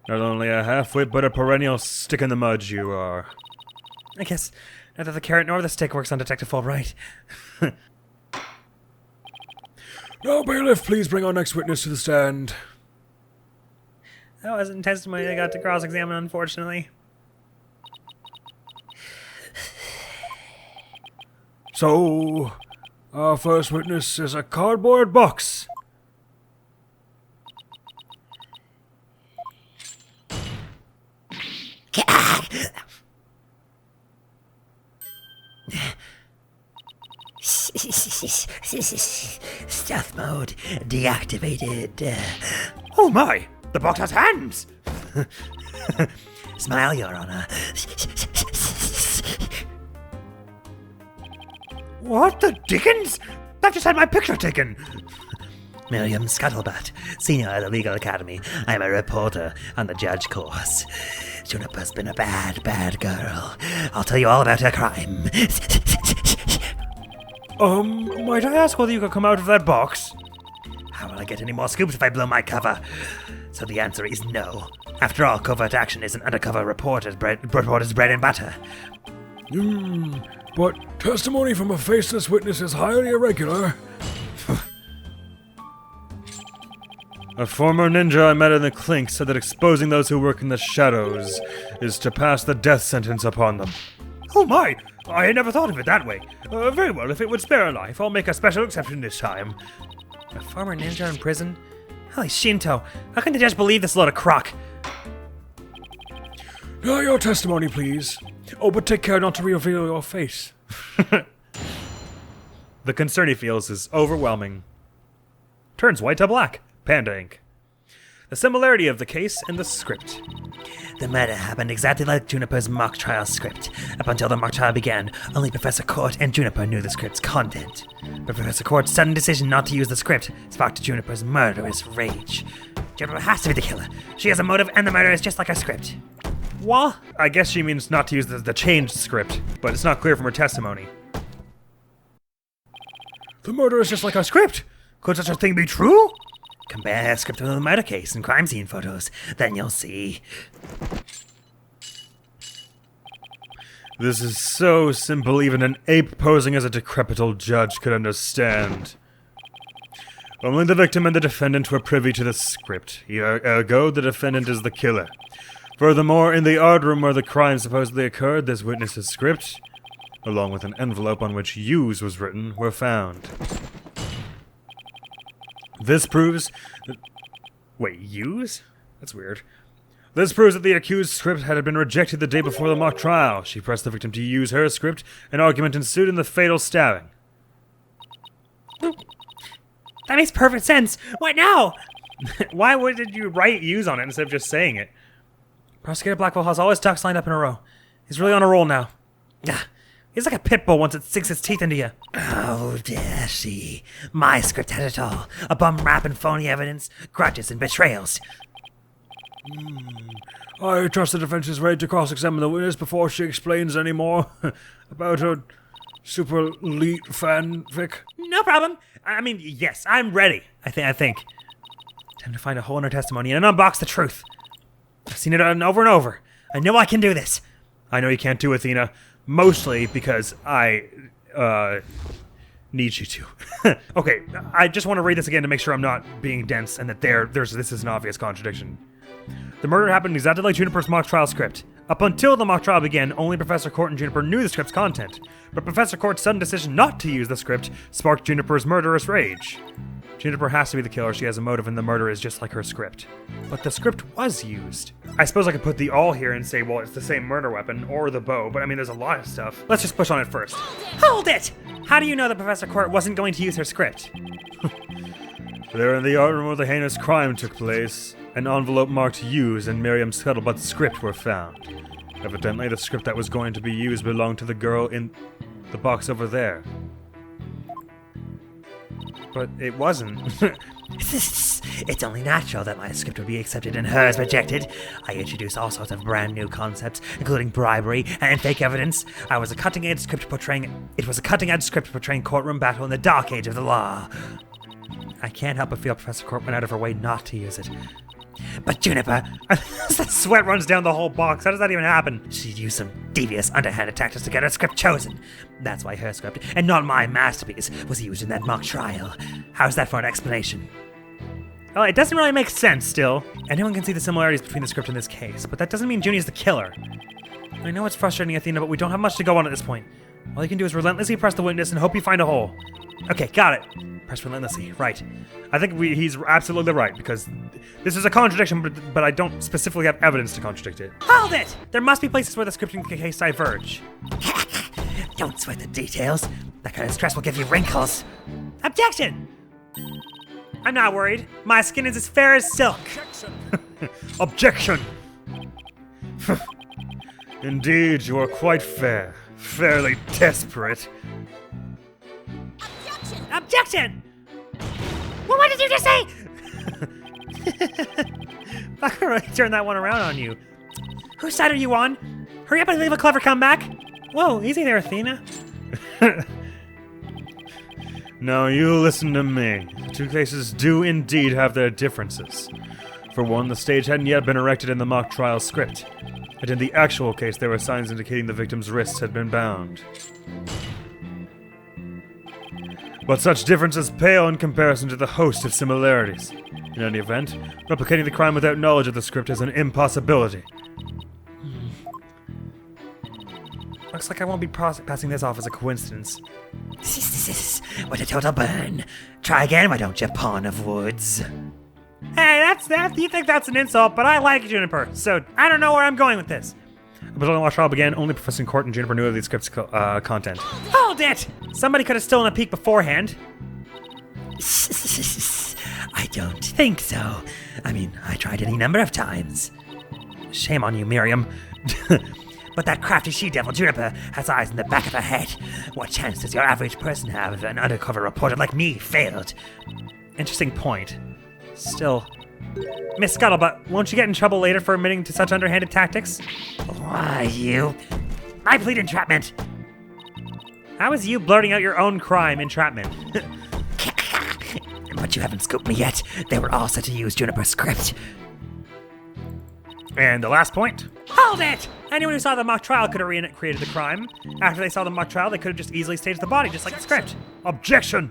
Not only a half-wit, but a perennial stick in the mud you are. I guess neither the carrot nor the stick works on Detective Fulbright. Now, bailiff, please bring our next witness to the stand. That wasn't testimony I got to cross-examine, unfortunately. So, our first witness is a cardboard box. Stealth mode deactivated. Oh my! The box has hands! Smile, Your Honor. What the dickens? I've just had my picture taken! Miriam Scuttlebutt, senior at the Legal Academy. I'm a reporter on the judge course. Juniper's been a bad, bad girl. I'll tell you all about her crime. Might I ask whether you could come out of that box? How will I get any more scoops if I blow my cover? So the answer is no. After all, covert action is an undercover reporter's bread and butter. But testimony from a faceless witness is highly irregular. A former ninja I met in the clink said that exposing those who work in the shadows is to pass the death sentence upon them. Oh my! I had never thought of it that way. Very well, if it would spare a life, I'll make a special exception this time. A former ninja in prison? Holy Shinto, how can the judge believe this load of crock? Your testimony, please. Oh, but take care not to reveal your face. The concern he feels is overwhelming. Turns white to black. Panda ink. The similarity of the case and the script. The murder happened exactly like Juniper's mock trial script. Up until the mock trial began, only Professor Court and Juniper knew the script's content. But Professor Court's sudden decision not to use the script sparked Juniper's murderous rage. Juniper has to be the killer. She has a motive, and the murder is just like her script. What? I guess she means not to use the changed script, but it's not clear from her testimony. The murder is just like a Script? Could such a thing be true? Compare her script with the murder case and crime scene photos. Then you'll see. This is so simple even an ape posing as a decrepit old judge could understand. Only the victim and the defendant were privy to the script. Ergo, the defendant is the killer. Furthermore, in the art room where the crime supposedly occurred, this witness's script, along with an envelope on which "use" was written, were found. This proves that... Wait, use? That's weird. This proves that the accused's script had been rejected the day before the mock trial. She pressed the victim to use her script. An argument ensued in the fatal stabbing. That makes perfect sense. What now? Why did you write use on it instead of just saying it? Prosecutor Blackquill has all his ducks lined up in a row. He's really on a roll now. He's like a pit bull once it sinks its teeth into you. Oh, dare she. My script had it all. A bum rap and phony evidence, grudges and betrayals. I trust the defense is ready to cross-examine the witness before she explains any more about her super elite fanfic. No problem. I mean, yes, I'm ready. I think. Time to find a hole in her testimony and unbox the truth. I've seen it over and over. I know I can do this. I know you can't do Athena. Mostly because I, need you to. Okay, I just want to read this again to make sure I'm not being dense and that this is an obvious contradiction. The murder happened exactly like Juniper's mock trial script. Up until the mock trial began, only Professor Court and Juniper knew the script's content. But Professor Court's sudden decision not to use the script sparked Juniper's murderous rage. Juniper has to be the killer. She has a motive, and the murder is just like her script. But the script was used. I suppose I could put the all here and say, well, it's the same murder weapon, or the bow, but I mean, there's a lot of stuff. Let's just push on it first. Hold it! How do you know that Professor Court wasn't going to use her script? There in the art room where the heinous crime took place, an envelope marked "use" and Miriam Scuttlebutt's script were found. Evidently, the script that was going to be used belonged to the girl in the box over there. But it wasn't. It's only natural that my script would be accepted and hers rejected. I introduced all sorts of brand new concepts, including bribery and fake evidence. It was a cutting-edge script portraying courtroom battle in the dark age of the law. I can't help but feel Professor Court went out of her way not to use it. But Juniper... The sweat runs down the whole box. How does that even happen? She used some devious, underhanded tactics to get her script chosen. That's why her script, and not my masterpiece, was used in that mock trial. How's that for an explanation? Well, it doesn't really make sense still. Anyone can see the similarities between the script and this case, but that doesn't mean Junie's the killer. I know it's frustrating, Athena, but we don't have much to go on at this point. All you can do is relentlessly press the witness and hope you find a hole. Okay, got it. Press relentlessly, right. I think he's absolutely right, because this is a contradiction, but I don't specifically have evidence to contradict it. Hold it! There must be places where the script and case diverge. Don't sweat the details. That kind of stress will give you wrinkles. Objection! I'm not worried. My skin is as fair as silk. Objection! Indeed, you are quite fair. Fairly desperate. Objection! Well, what did you just say? I'm gonna really turn that one around on you. Whose side are you on? Hurry up and leave a clever comeback. Whoa, easy there, Athena. Now you listen to me. The two cases do indeed have their differences. For one, the stage hadn't yet been erected in the mock trial script, and in the actual case there were signs indicating the victim's wrists had been bound. But such differences pale in comparison to the host of similarities. In any event, replicating the crime without knowledge of the script is an impossibility. Looks like I won't be passing this off as a coincidence. What a total burn. Try again, why don't you, pawn of woods? Hey, that's that. You think that's an insult, but I like Juniper, so I don't know where I'm going with this. But when the trial began, only Professor Court and Juniper knew of the script's content. Hold it! Somebody could have stolen a peek beforehand. I don't think so. I mean, I tried any number of times. Shame on you, Miriam. But that crafty she-devil Juniper has eyes in the back of her head. What chance does your average person have if an undercover reporter like me failed? Interesting point. Still, Miss Scuttlebutt, won't you get in trouble later for admitting to such underhanded tactics? Why, you? I plead entrapment. How is you blurting out your own crime entrapment? But you haven't scooped me yet. They were all set to use Juniper's script. And the last point. Hold it! Anyone who saw the mock trial could have recreated the crime. After they saw the mock trial, they could have just easily staged the body, just like the script. Objection!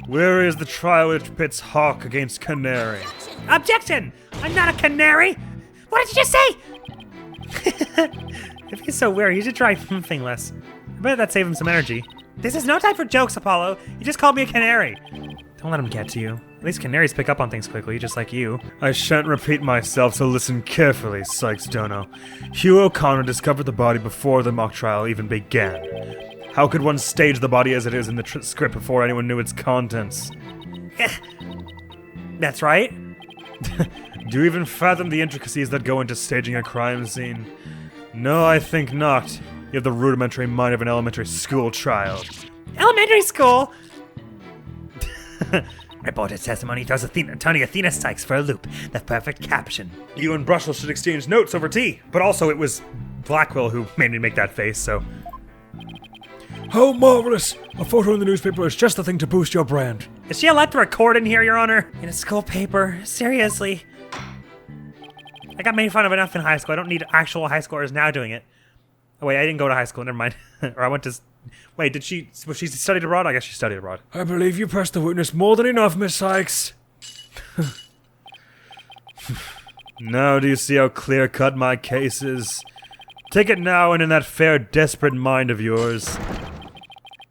Where is the trial which pits hawk against canary? Objection! I'm not a canary! What did you just say? If he's so weird, he should try humping less. I bet that'd save him some energy. This is no time for jokes, Apollo. You just called me a canary. Don't let him get to you. At least canaries pick up on things quickly, just like you. I shan't repeat myself, so listen carefully, Cykes Dono. Hugh O'Connor discovered the body before the mock trial even began. How could one stage the body as it is in the script before anyone knew its contents? That's right. Do you even fathom the intricacies that go into staging a crime scene? No, I think not. You have the rudimentary mind of an elementary school child. Elementary school? Reported testimony throws Tony Athena Cykes for a loop. The perfect caption. You and Brushel should exchange notes over tea. But also, it was Blackquill who made me make that face, so... How marvelous! A photo in the newspaper is just the thing to boost your brand. Is she allowed to record in here, Your Honor? In a school paper? Seriously? I got made fun of enough in high school. I don't need actual high schoolers now doing it. Oh, wait, I didn't go to high school. Never mind. Or I went to... Wait, was she studied abroad? I guess she studied abroad. I believe you pressed the witness more than enough, Miss Cykes. Now do you see how clear-cut my case is? Take it now and in that fair, desperate mind of yours.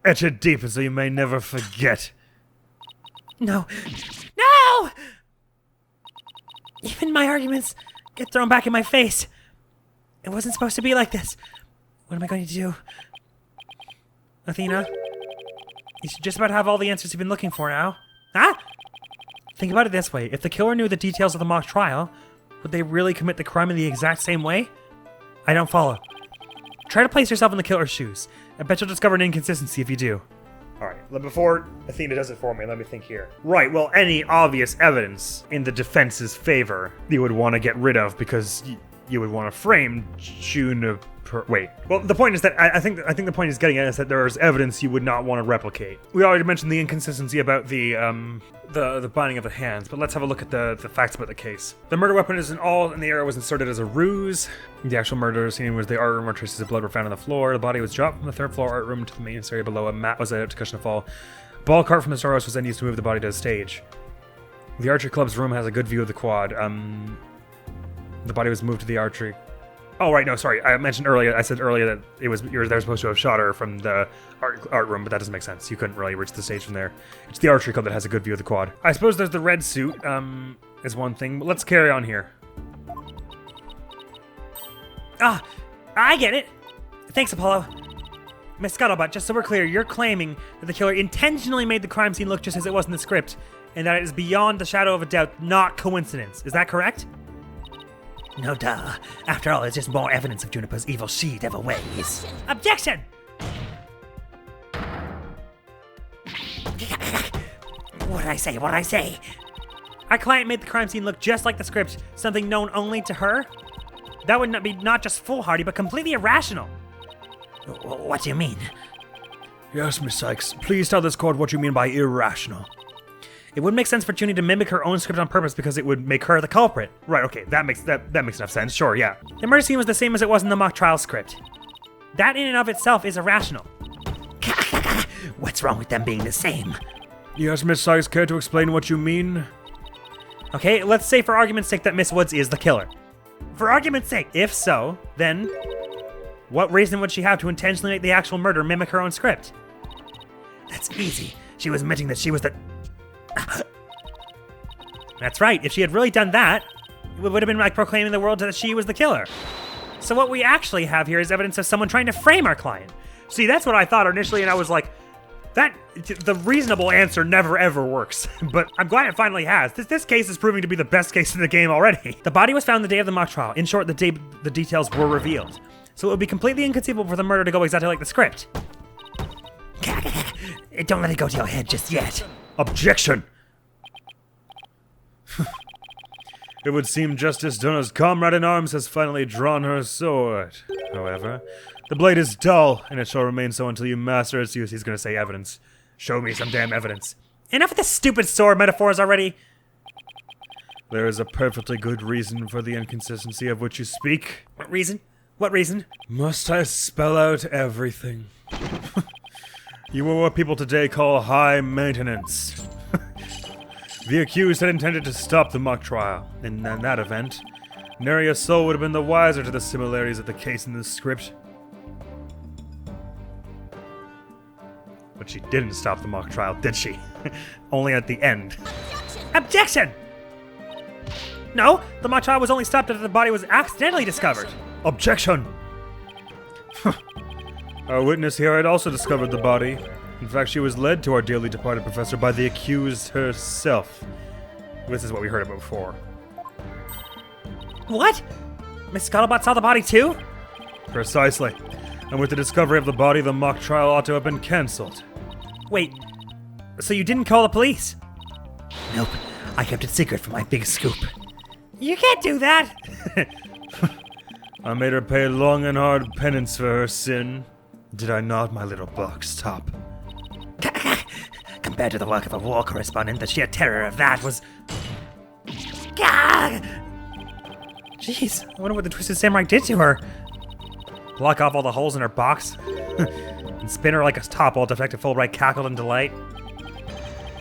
Etch it deep so you may never forget. No. No! Even my arguments get thrown back in my face. It wasn't supposed to be like this. What am I going to do? Athena? You should just about have all the answers you've been looking for now. Huh? Think about it this way. If the killer knew the details of the mock trial, would they really commit the crime in the exact same way? I don't follow. Try to place yourself in the killer's shoes. I bet you'll discover an inconsistency if you do. Alright, before Athena does it for me, let me think here. Right, well, any obvious evidence in the defense's favor you would want to get rid of because you would want to frame Juniper. Wait. Well, the point is that I think the point is getting at is that there is evidence you would not want to replicate. We already mentioned the inconsistency about the binding of the hands, but let's have a look at the facts about the case. The murder weapon is all in the area was inserted as a ruse. The actual murder scene was the art room where traces of blood were found on the floor. The body was dropped from the third floor art room to the maintenance area below. A mat was out to cushion a fall. A ball cart from the storehouse was then used to move the body to the stage. The archery club's room has a good view of the quad. The body was moved to the archery Oh, right, no, sorry. I said earlier that they were supposed to have shot her from the art room, but that doesn't make sense. You couldn't really reach the stage from there. It's the archery club that has a good view of the quad. I suppose there's the red suit, is one thing, but let's carry on here. Ah, I get it. Thanks, Apollo. Miss Scuttlebutt, just so we're clear, you're claiming that the killer intentionally made the crime scene look just as it was in the script, and that it is beyond the shadow of a doubt not coincidence. Is that correct? No duh. After all, it's just more evidence of Juniper's evil she-devil ways. Objection! What'd I say? Our client made the crime scene look just like the script, something known only to her? That would not be not just foolhardy, but completely irrational. What do you mean? Yes, Miss Cykes. Please tell this court what you mean by irrational. It would make sense for Junie to mimic her own script on purpose because it would make her the culprit. Right, okay, that makes enough sense. Sure, yeah. The murder scene was the same as it was in the mock trial script. That in and of itself is irrational. What's wrong with them being the same? Yes, Miss Cykes, care to explain what you mean? Okay, let's say for argument's sake that Miss Woods is the killer. For argument's sake, if so, then what reason would she have to intentionally make the actual murder mimic her own script? That's easy. She was admitting that she was the... That's right, if she had really done that, it would have been like proclaiming the world that she was the killer. So what we actually have here is evidence of someone trying to frame our client. See, that's what I thought initially, and I was like, the reasonable answer never ever works. But I'm glad it finally has. This case is proving to be the best case in the game already. The body was found the day of the mock trial. In short, the day the details were revealed. So it would be completely inconceivable for the murder to go exactly like the script. Don't let it go to your head just yet. Objection! It would seem Justice Donna's comrade in arms has finally drawn her sword. However, the blade is dull, and it shall remain so until you master its use. He's gonna say evidence. Show me some damn evidence. Enough of the stupid sword metaphors already. There is a perfectly good reason for the inconsistency of which you speak. What reason? What reason? Must I spell out everything? You were what people today call high maintenance. The accused had intended to stop the mock trial. In that event, nary a soul would have been the wiser to the similarities of the case in the script. But she didn't stop the mock trial, did she? Only at the end. Objection! No, the mock trial was only stopped after the body was accidentally discovered. Objection! Our witness here had also discovered the body. In fact, she was led to our dearly departed professor by the accused herself. This is what we heard about before. What? Miss Scuttlebutt saw the body too? Precisely. And with the discovery of the body, the mock trial ought to have been cancelled. Wait, so you didn't call the police? Nope. I kept it secret for my big scoop. You can't do that! I made her pay long and hard penance for her sin. Did I not, my little box top? Compared to the work of a war correspondent, the sheer terror of that was... Jeez, I wonder what the Twisted Samurai did to her. Block off all the holes in her box? And spin her like a top while Detective Fulbright cackled in delight?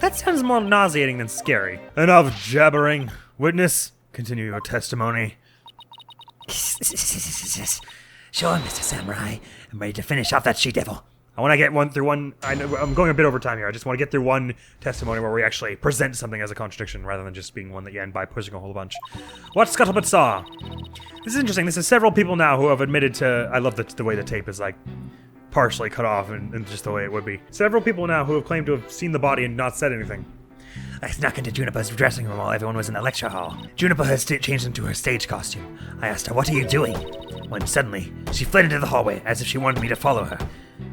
That sounds more nauseating than scary. Enough jabbering. Witness, continue your testimony. Sure, Mr. Samurai. I'm ready to finish off that she-devil. I want to get I know I'm going a bit over time here. I just want to get through one testimony where we actually present something as a contradiction rather than just being one that you end by pushing a whole bunch. What Scuttlebutt saw. This is interesting. This is several people now who have admitted to... I love the way the tape is like partially cut off and just the way it would be. Several people now who have claimed to have seen the body and not said anything. I snuck into Juniper's dressing room while everyone was in the lecture hall. Juniper had changed into her stage costume. I asked her, "What are you doing?" When suddenly, she fled into the hallway as if she wanted me to follow her.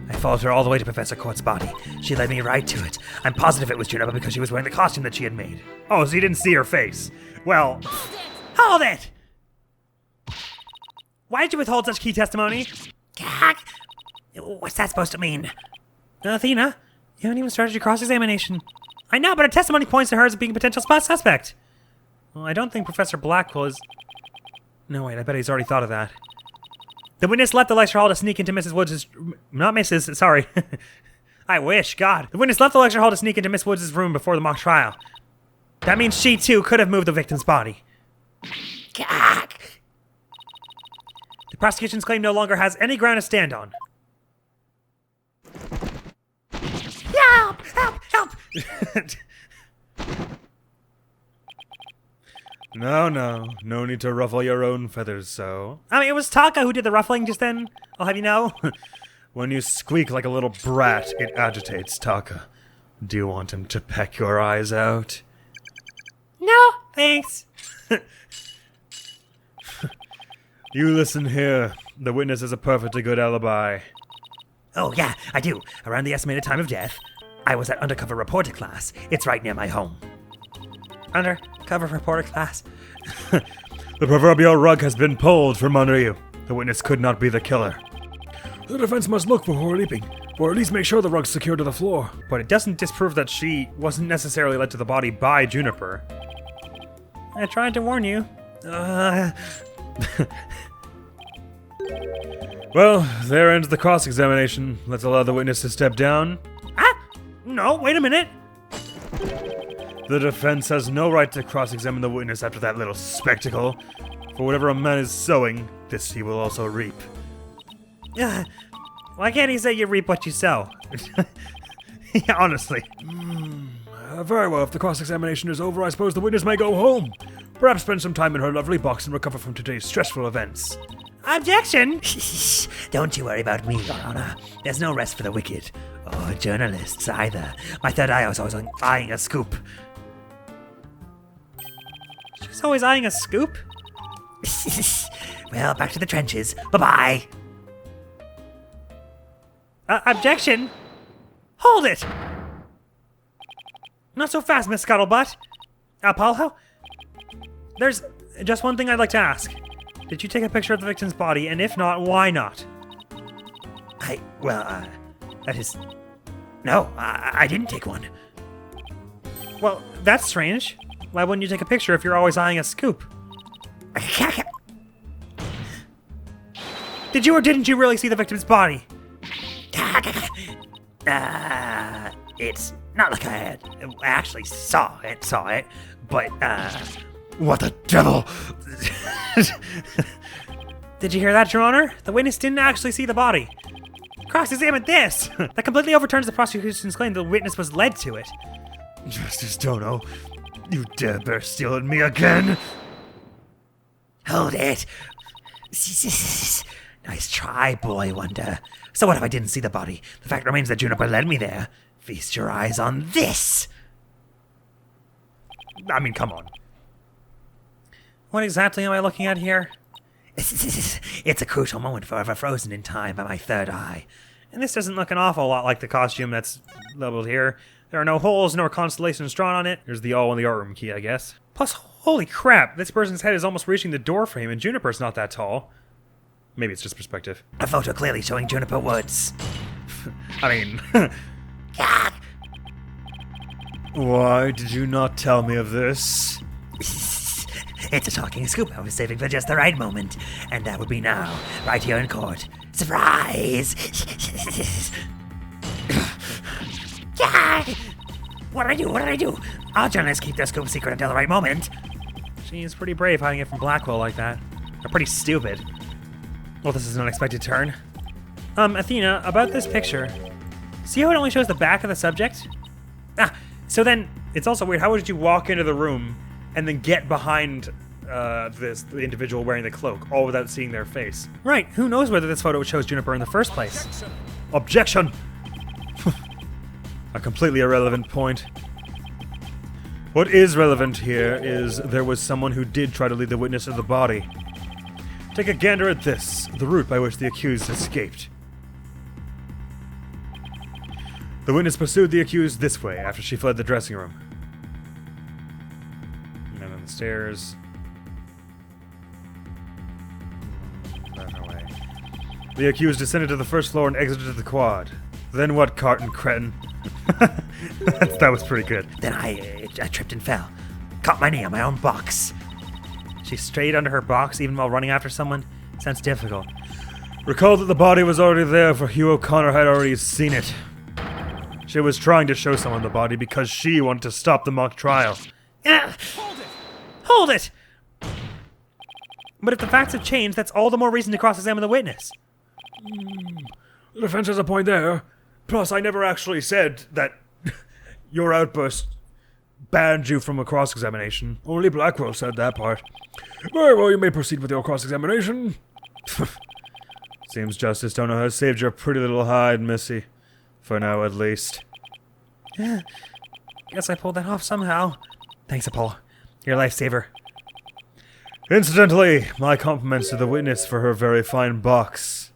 I followed her all the way to Professor Court's body. She led me right to it. I'm positive it was Juniper because she was wearing the costume that she had made. Oh, so you didn't see her face. Well... Hold it! Why did you withhold such key testimony? What's that supposed to mean? Athena, you haven't even started your cross-examination. I know, but her testimony points to her as being a potential spot suspect. Well, I don't think Professor Blackquill is... No, wait, I bet he's already thought of that. The witness left the lecture hall to sneak into Mrs. Woods'... Not Mrs., sorry. I wish, God. The witness left the lecture hall to sneak into Miss Woods' room before the mock trial. That means she, too, could have moved the victim's body. The Prosecution's claim no longer has any ground to stand on. Help! Help! Help! No need to ruffle your own feathers, so. I mean, it was Taka who did the ruffling just then. I'll have you know. When you squeak like a little brat, it agitates Taka. Do you want him to peck your eyes out? No, thanks. You listen here. The witness has a perfectly good alibi. Oh, yeah, I do. Around the estimated time of death, I was at undercover reporter class. It's right near my home. Undercover reporter class. The proverbial rug has been pulled from under you. The witness could not be the killer. The defense must look before leaping, or at least make sure the rug's secured to the floor. But it doesn't disprove that she wasn't necessarily led to the body by Juniper. I tried to warn you. Well, there ends the cross-examination. Let's allow the witness to step down. No, wait a minute. The defense has no right to cross-examine the witness after that little spectacle. For whatever a man is sowing, this he will also reap. Why can't he say you reap what you sow? Yeah, honestly. Very well, if the cross-examination is over, I suppose the witness may go home. Perhaps spend some time in her lovely box and recover from today's stressful events. Objection! Don't you worry about me, Your Honor. There's no rest for the wicked. Or journalists, either. My third eye was always eyeing a scoop. She's always eyeing a scoop? Well, back to the trenches. Bye-bye! Objection! Hold it! Not so fast, Miss Scuttlebutt. Apollo? There's just one thing I'd like to ask. Did you take a picture of the victim's body, and if not, why not? That is... No, I didn't take one. Well, that's strange. Why wouldn't you take a picture if you're always eyeing a scoop? Did you or didn't you really see the victim's body? It's not like I actually saw it, but, What the devil? Did you hear that, Your Honor? The witness didn't actually see the body. Cross-examine this! That completely overturns the prosecution's claim the witness was led to it. Justice Dono, you dare bear steel at me again? Hold it. Nice try, boy wonder. So what if I didn't see the body? The fact remains that Juniper led me there. Feast your eyes on this. I mean, come on. What exactly am I looking at here? It's a crucial moment forever frozen in time by my third eye. And this doesn't look an awful lot like the costume that's labeled here. There are no holes nor constellations drawn on it. Here's the all in the art room key, I guess. Plus, holy crap, this person's head is almost reaching the door frame and Juniper's not that tall. Maybe it's just perspective. A photo clearly showing Juniper Woods. I mean... Why did you not tell me of this? It's a shocking scoop I was saving for just the right moment. And that would be now, right here in court. Surprise! What did I do? All journalists keep their scoop secret until the right moment. She's pretty brave hiding it from Blackquill like that. Or pretty stupid. Well, this is an unexpected turn. Athena, about this picture. See how it only shows the back of the subject? So then, it's also weird. How would you walk into the room and then get behind the individual wearing the cloak, all without seeing their face? Right, who knows whether this photo shows Juniper in the first place? Objection! A completely irrelevant point. What is relevant here is there was someone who did try to lead the witness to the body. Take a gander at this, the route by which the accused escaped. The witness pursued the accused this way after she fled the dressing room. And then the stairs. That way. The accused descended to the first floor and exited the quad. Then what, Carton Cretin? That was pretty good. Then I tripped and fell. Caught my knee on my own box. She strayed under her box even while running after someone? Sounds difficult. Recall that the body was already there, for Hugh O'Connor had already seen it. She was trying to show someone the body because she wanted to stop the mock trial. Hold it! But if the facts have changed, that's all the more reason to cross-examine the witness. The defense has a point there. Plus, I never actually said that your outburst banned you from a cross-examination. Only Blackquill said that part. Very well, you may proceed with your cross-examination. Seems Justice Dono has saved your pretty little hide, Missy. For now, at least. Yeah, guess I pulled that off somehow. Thanks, Apollo. You're a lifesaver. Incidentally, my compliments to the witness for her very fine box.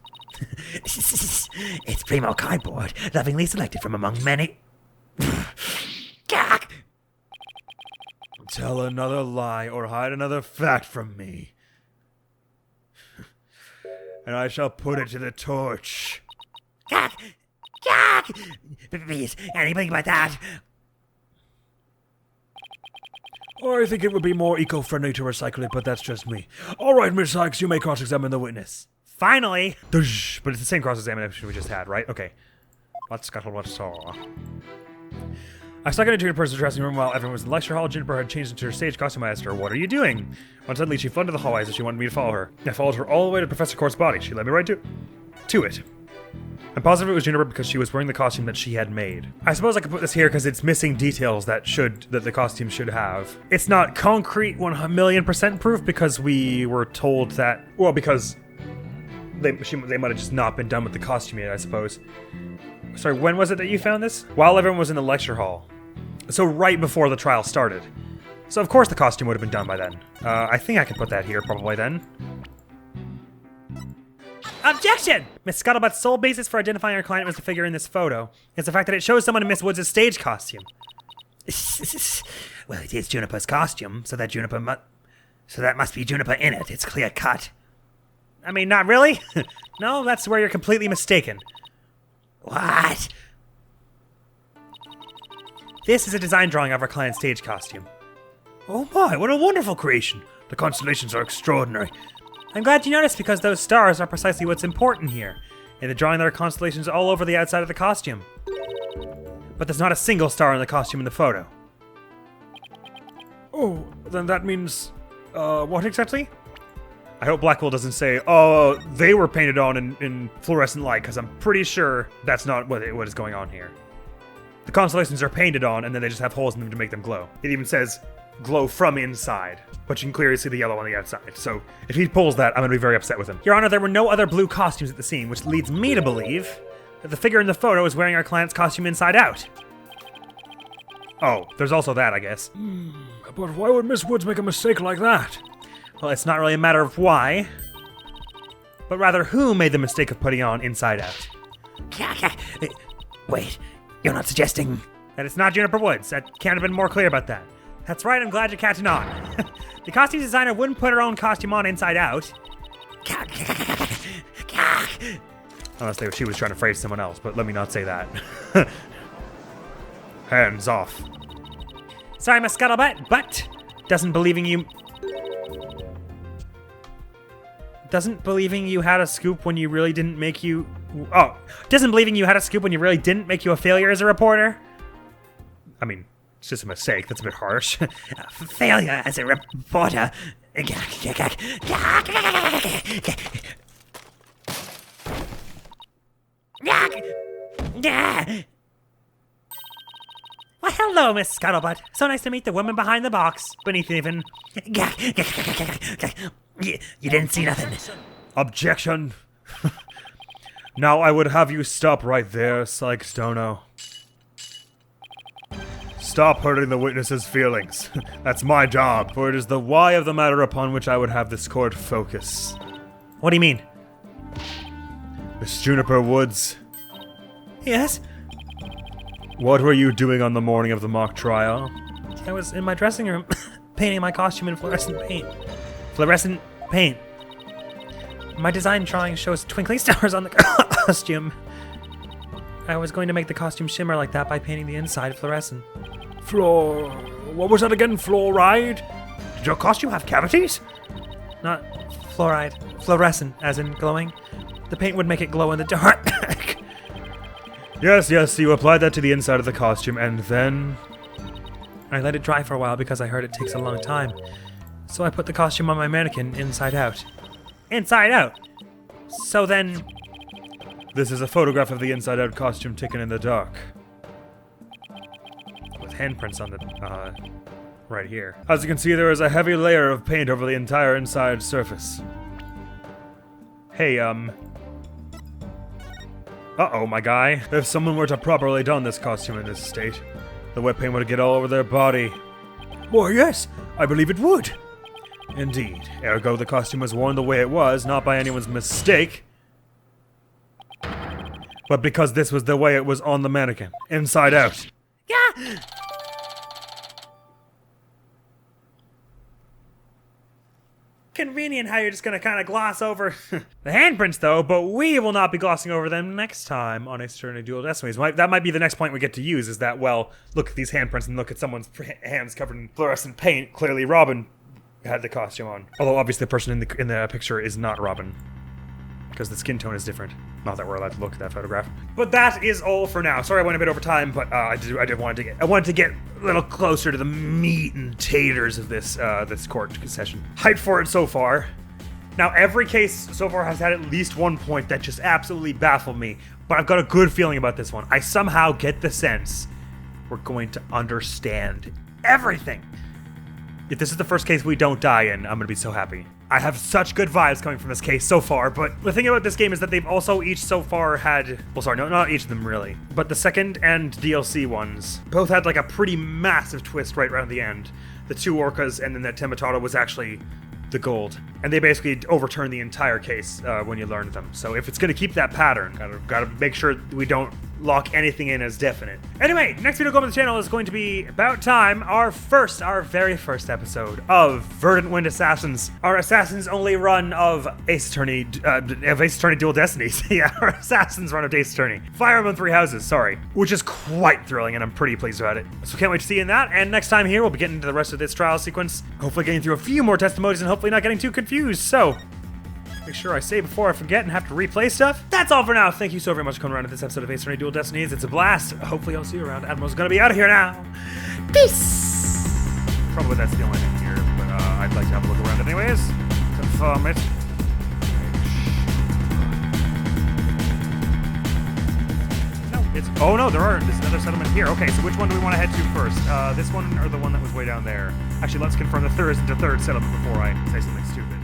It's primo cardboard, lovingly selected from among many. Gag! Tell another lie or hide another fact from me. And I shall put it to the torch. Gag! Gag! Please, anything but that. I think it would be more eco-friendly to recycle it, but that's just me. Alright, Miss Cykes, you may cross-examine the witness. Finally! But it's the same cross-examination we just had, right? Okay. What's scuttle, what's saw? I stuck into Juniper's dressing room while everyone was in the lecture hall. Juniper had changed into her stage costume. I asked her, "What are you doing?" When suddenly she fled into the hallway as if she wanted me to follow her. I followed her all the way to Professor Court's body. She led me right to it. I'm positive it was Juniper because she was wearing the costume that she had made. I suppose I could put this here because it's missing details that the costume should have. It's not concrete 1,000,000% proof because we were told that, well, because they might have just not been done with the costume yet, I suppose. Sorry, when was it that you found this? While everyone was in the lecture hall. So right before the trial started. So of course the costume would have been done by then. I think I could put that here probably then. Objection! Miss Scuttlebutt's sole basis for identifying her client was the figure in this photo. It's the fact that it shows someone in Miss Woods' stage costume. Well, it is Juniper's costume, so that must be Juniper in it. It's clear cut. I mean, not really? No, that's where you're completely mistaken. What? This is a design drawing of our client's stage costume. Oh my, what a wonderful creation. The constellations are extraordinary. I'm glad you noticed because those stars are precisely what's important here. In the drawing there are constellations all over the outside of the costume. But there's not a single star in the costume in the photo. Oh, then that means... what exactly? I hope Blackquill doesn't say, oh, they were painted on in fluorescent light, because I'm pretty sure that's not what is going on here. The constellations are painted on, and then they just have holes in them to make them glow. It even says, glow from inside, but you can clearly see the yellow on the outside. So if he pulls that, I'm going to be very upset with him. Your Honor, there were no other blue costumes at the scene, which leads me to believe that the figure in the photo is wearing our client's costume inside out. Oh, there's also that, I guess. But why would Miss Woods make a mistake like that? Well, it's not really a matter of why, but rather who made the mistake of putting on inside out. Wait, you're not suggesting... That it's not Juniper Woods. That can't have been more clear about that. That's right, I'm glad you're catching on. The costume designer wouldn't put her own costume on inside out. Honestly, she was trying to phrase someone else, but let me not say that. Hands off. Sorry, Miss Scuttlebutt, but doesn't believing you had a scoop when you really didn't make you... Oh, doesn't believing you had a scoop when you really didn't make you a failure as a reporter? I mean, it's just a mistake. That's a bit harsh. Failure as a reporter. Well, hello, Miss Scuttlebutt. So nice to meet the woman behind the box. Beneath even... You didn't see nothing. Objection. Now I would have you stop right there, Cykes Dono. Stop hurting the witness's feelings. That's my job, for it is the why of the matter upon which I would have this court focus. What do you mean? Miss Juniper Woods, Yes? what were you doing on the morning of the mock trial? I was in my dressing room, painting my costume in fluorescent paint. Fluorescent paint. My design drawing shows twinkling stars on the costume. I was going to make the costume shimmer like that by painting the inside fluorescent. What was that again? Fluoride? Did your costume have cavities? Not fluoride. Fluorescent, as in glowing. The paint would make it glow in the dark. Yes, you applied that to the inside of the costume, and then... I let it dry for a while because I heard it takes a long time. So I put the costume on my mannequin inside out. Inside out? So then... This is a photograph of the inside-out costume taken in the dark. With handprints on the, right here. As you can see, there is a heavy layer of paint over the entire inside surface. Hey, uh-oh, my guy. If someone were to properly don this costume in this state, the wet paint would get all over their body. Why, yes, I believe it would. Indeed. Ergo, the costume was worn the way it was, not by anyone's mistake, but because this was the way it was on the mannequin. Inside out. Yeah! Convenient how you're just gonna kind of gloss over the handprints, though, but we will not be glossing over them next time on Ace Attorney Dual Destinies. That might be the next point we get to use, is that, well, look at these handprints and look at someone's hands covered in fluorescent paint. Clearly Robin had the costume on. Although obviously the person in the picture is not Robin, because the skin tone is different. Not that we're allowed to look at that photograph. But that is all for now. Sorry I went a bit over time, but I wanted to get a little closer to the meat and taters of this this court session. Hyped for it so far. Now every case so far has had at least one point that just absolutely baffled me, but I've got a good feeling about this one. I somehow get the sense we're going to understand everything. If this is the first case we don't die in, I'm gonna be so happy. I have such good vibes coming from this case so far, but the thing about this game is that they've also each so far had... Well, sorry, no, not each of them really. But the second and DLC ones both had like a pretty massive twist right around the end. The two orcas and then that Temitata was actually the gold. And they basically overturned the entire case when you learned them. So if it's gonna keep that pattern, gotta make sure we don't lock anything in as definite. Anyway, next video coming to the channel is going to be about time, our very first episode of Verdant Wind Assassins, our Assassin's only run of Ace Attorney Dual Destinies. Yeah, our Assassin's run of Ace Attorney. Fire Emblem Three Houses, sorry. Which is quite thrilling and I'm pretty pleased about it. So can't wait to see you in that, and next time here we'll be getting into the rest of this trial sequence, hopefully getting through a few more testimonies and hopefully not getting too confused, so... Make sure I say before I forget and have to replay stuff. That's all for now. Thank you so very much for coming around to this episode of Ace Attorney Dual Destinies. It's a blast. Hopefully I'll see you around. Admiral's gonna be out of here now. Peace! Probably that's the only thing here, but I'd like to have a look around anyways. Confirm it. No, it's... Oh no, there's another settlement here. Okay, so which one do we want to head to first? This one or the one that was way down there? Actually, let's confirm the third settlement before I say something stupid.